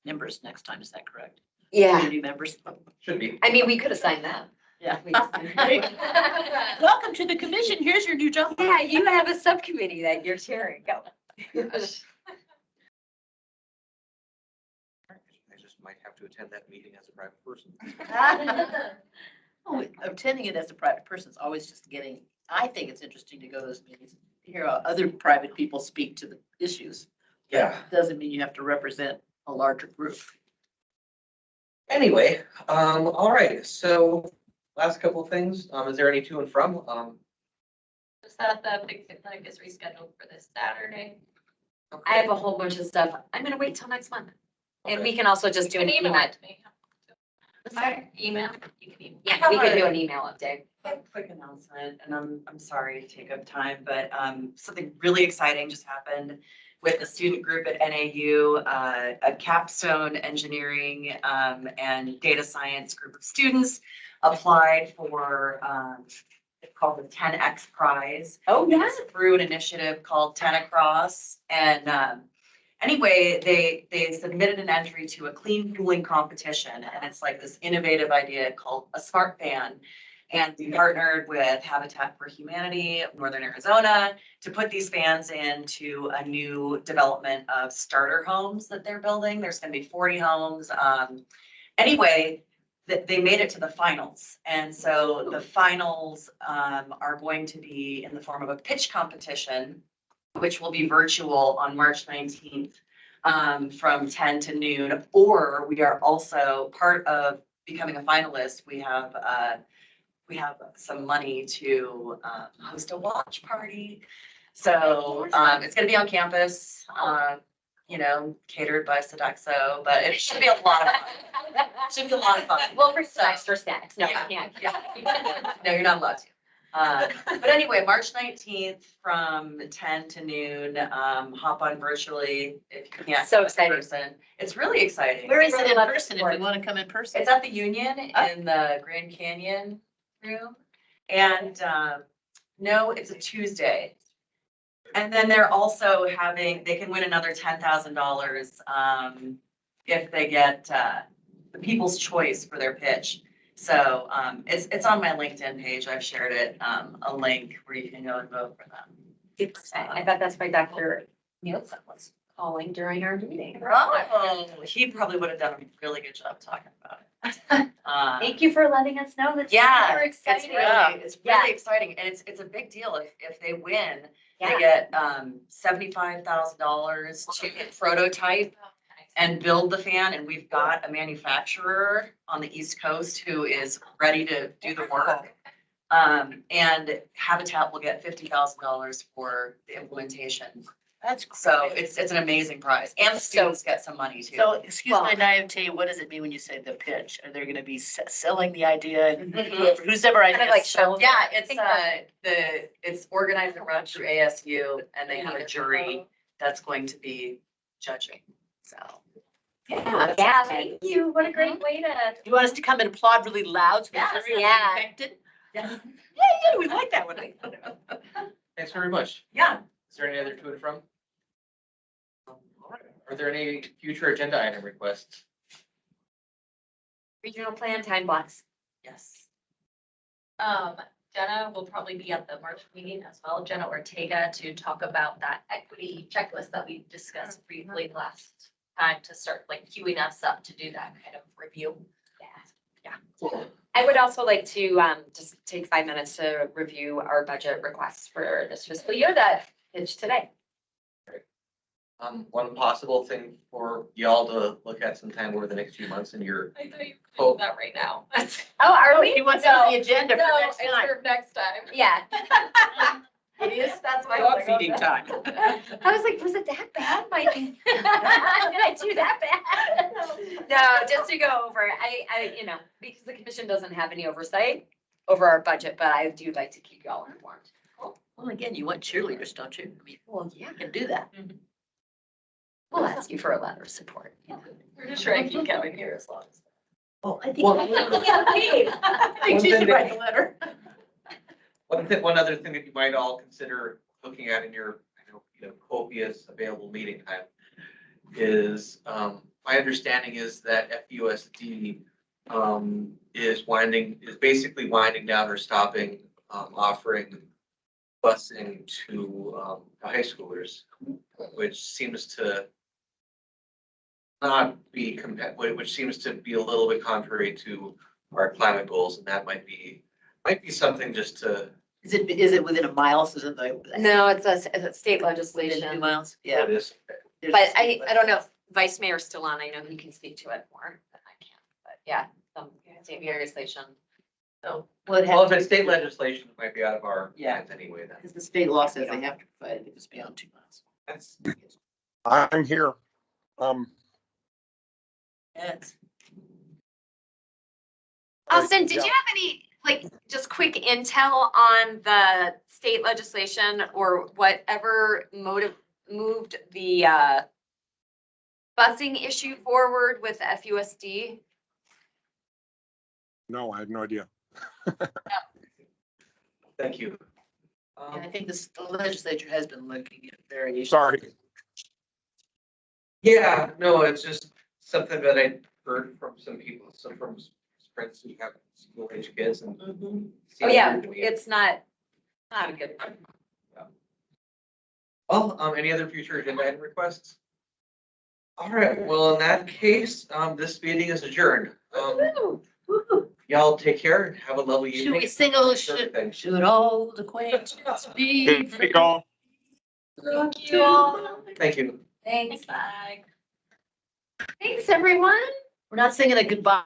members next time, is that correct? Yeah. 3 new members? Should be. I mean, we could assign them. Yeah. Welcome to the commission. Here's your new job. Yeah, you have a subcommittee that you're chairing. Go. I just might have to attend that meeting as a private person. Oh, attending it as a private person is always just I think it's interesting to go to those meetings, to hear how other private people speak to the issues. Yeah. Doesn't mean you have to represent a larger group. Anyway, all right, so last couple of things, is there any to and from? Just that the big picnic is rescheduled for this Saturday. I have a whole bunch of stuff. I'm gonna wait till next month. And we can also just do an email. it to me. Email. Yeah, we could do an email update. A quick announcement, and I'm sorry to take up time, but something really exciting just happened. with a student group at NAU, a capstone engineering and data science group of students applied for it's called the 10X Prize. Oh, yeah. It's through an initiative called 10 Across. And anyway, they submitted an entry to a clean cooling competition, and it's like this innovative idea called a smart fan. And we partnered with Habitat for Humanity, Northern Arizona, to put these fans into a new development of starter homes that they're building. There's gonna be 40 homes. Anyway, they made it to the finals. And so the finals are going to be in the form of a pitch competition, which will be virtual on March 19th from 10 to noon. Or we are also part of becoming a finalist. We have some money to host a watch party. So it's gonna be on campus, you know, catered by Sodexo, but it should be a lot of fun. Should be a lot of fun. Well, for extra snacks. No, I can't. No, you're not allowed to. But anyway, March 19th from 10 to noon, hop on virtually if you can't. So come in exciting. person. It's really exciting. Where is it in person if you want to come in person? It's at the Union in the Grand Canyon room. And no, it's a Tuesday. And then they're also having, they can win another $10,000 if they get the People's Choice for their pitch. So it's on my LinkedIn page. I've shared it, a link where you can go and vote for them. I bet that's why Dr. Nielsen was calling during our meeting. Oh, he probably would have done a really good job talking about it. Thank you for letting us know that. Yeah, Super it's exciting. really exciting, and it's a big deal if they win. They get $75,000 to prototype and build the fan, and we've got a manufacturer on the East Coast who is ready to do the work. And Habitat will get $50,000 for the implementation. That's So it's an amazing prize, and the students get some money too. So, excuse my naivete, what does it mean when you say the pitch? Are they gonna be selling the idea and who's ever idea? like show. Yeah, it's organized and run through ASU, and they have a jury that's going to be judging, so. Yeah, thank you. What a great way to. You want us to come and applaud really loud? So the Yes, jury is yeah. infected? Yeah. Yeah, we like that one. Thanks very much. Yeah. Is there any other to and from? Are there any future agenda item requests? Regional plan time blocks. Yes. Jenna will probably be at the March meeting as well, Jenna Ortega, to talk about that equity checklist that we discussed briefly last time, to start like queuing us up to do that kind of review. Yeah. I would also like to just take 5 minutes to review our budget requests for this fiscal year that pitched today. One possible thing for y'all to look at sometime over the next few months in your. I know you're doing that right now. Oh, are we? You want some on the agenda for No, next it's time? for next time. Yeah. It is, That's why. dog feeding time. I was like, was it that bad, Mike? Did I do that bad? No, just to go over, I, you know, because the commission doesn't have any oversight over our budget, but I do like to keep y'all informed. Well, again, you want cheerleaders, don't you? I mean, Well, yeah, you can do that. we'll ask you for a letter of support. We're just trying to keep Kevin here as long as. Well, I think. Well, I think you should write a letter. One other thing that you might all consider looking at in your, copious available meeting time is, my understanding is that FUSD is basically winding down or stopping offering busing to high schoolers, which seems to not be which seems to be a little bit contrary to our climate goals, and that might be something just to. Is it within a mile? So is it like? No, it's a state Within legislation. 2 miles? Yeah. It is. But I don't know if Vice Mayor's still on. I know he can speak to it more than I can, but yeah, state legislation. So. Well, if it's state legislation, it might be out of our hands anyway then. Because the state law says they have to provide it if it's beyond 2 miles. That's. I'm here. Yes. Austin, did you Yeah. have any, like, just quick intel on the state legislation or whatever moved the busing issue forward with FUSD. No, I had no idea. Thank you. And I think the legislature has been looking at variations. Sorry. Yeah, no, it's just something that I heard from some people, some from friends who have school age kids and. Oh, yeah, it's not a good one. Well, any other future agenda item requests? All right, well, in that case, this meeting is adjourned. Y'all take care and have a lovely Should evening. we sing a little should old acquaintance be? Thank y'all. Thank you all. Thank you. Thanks, bye. Thanks, everyone. We're not singing a goodbye.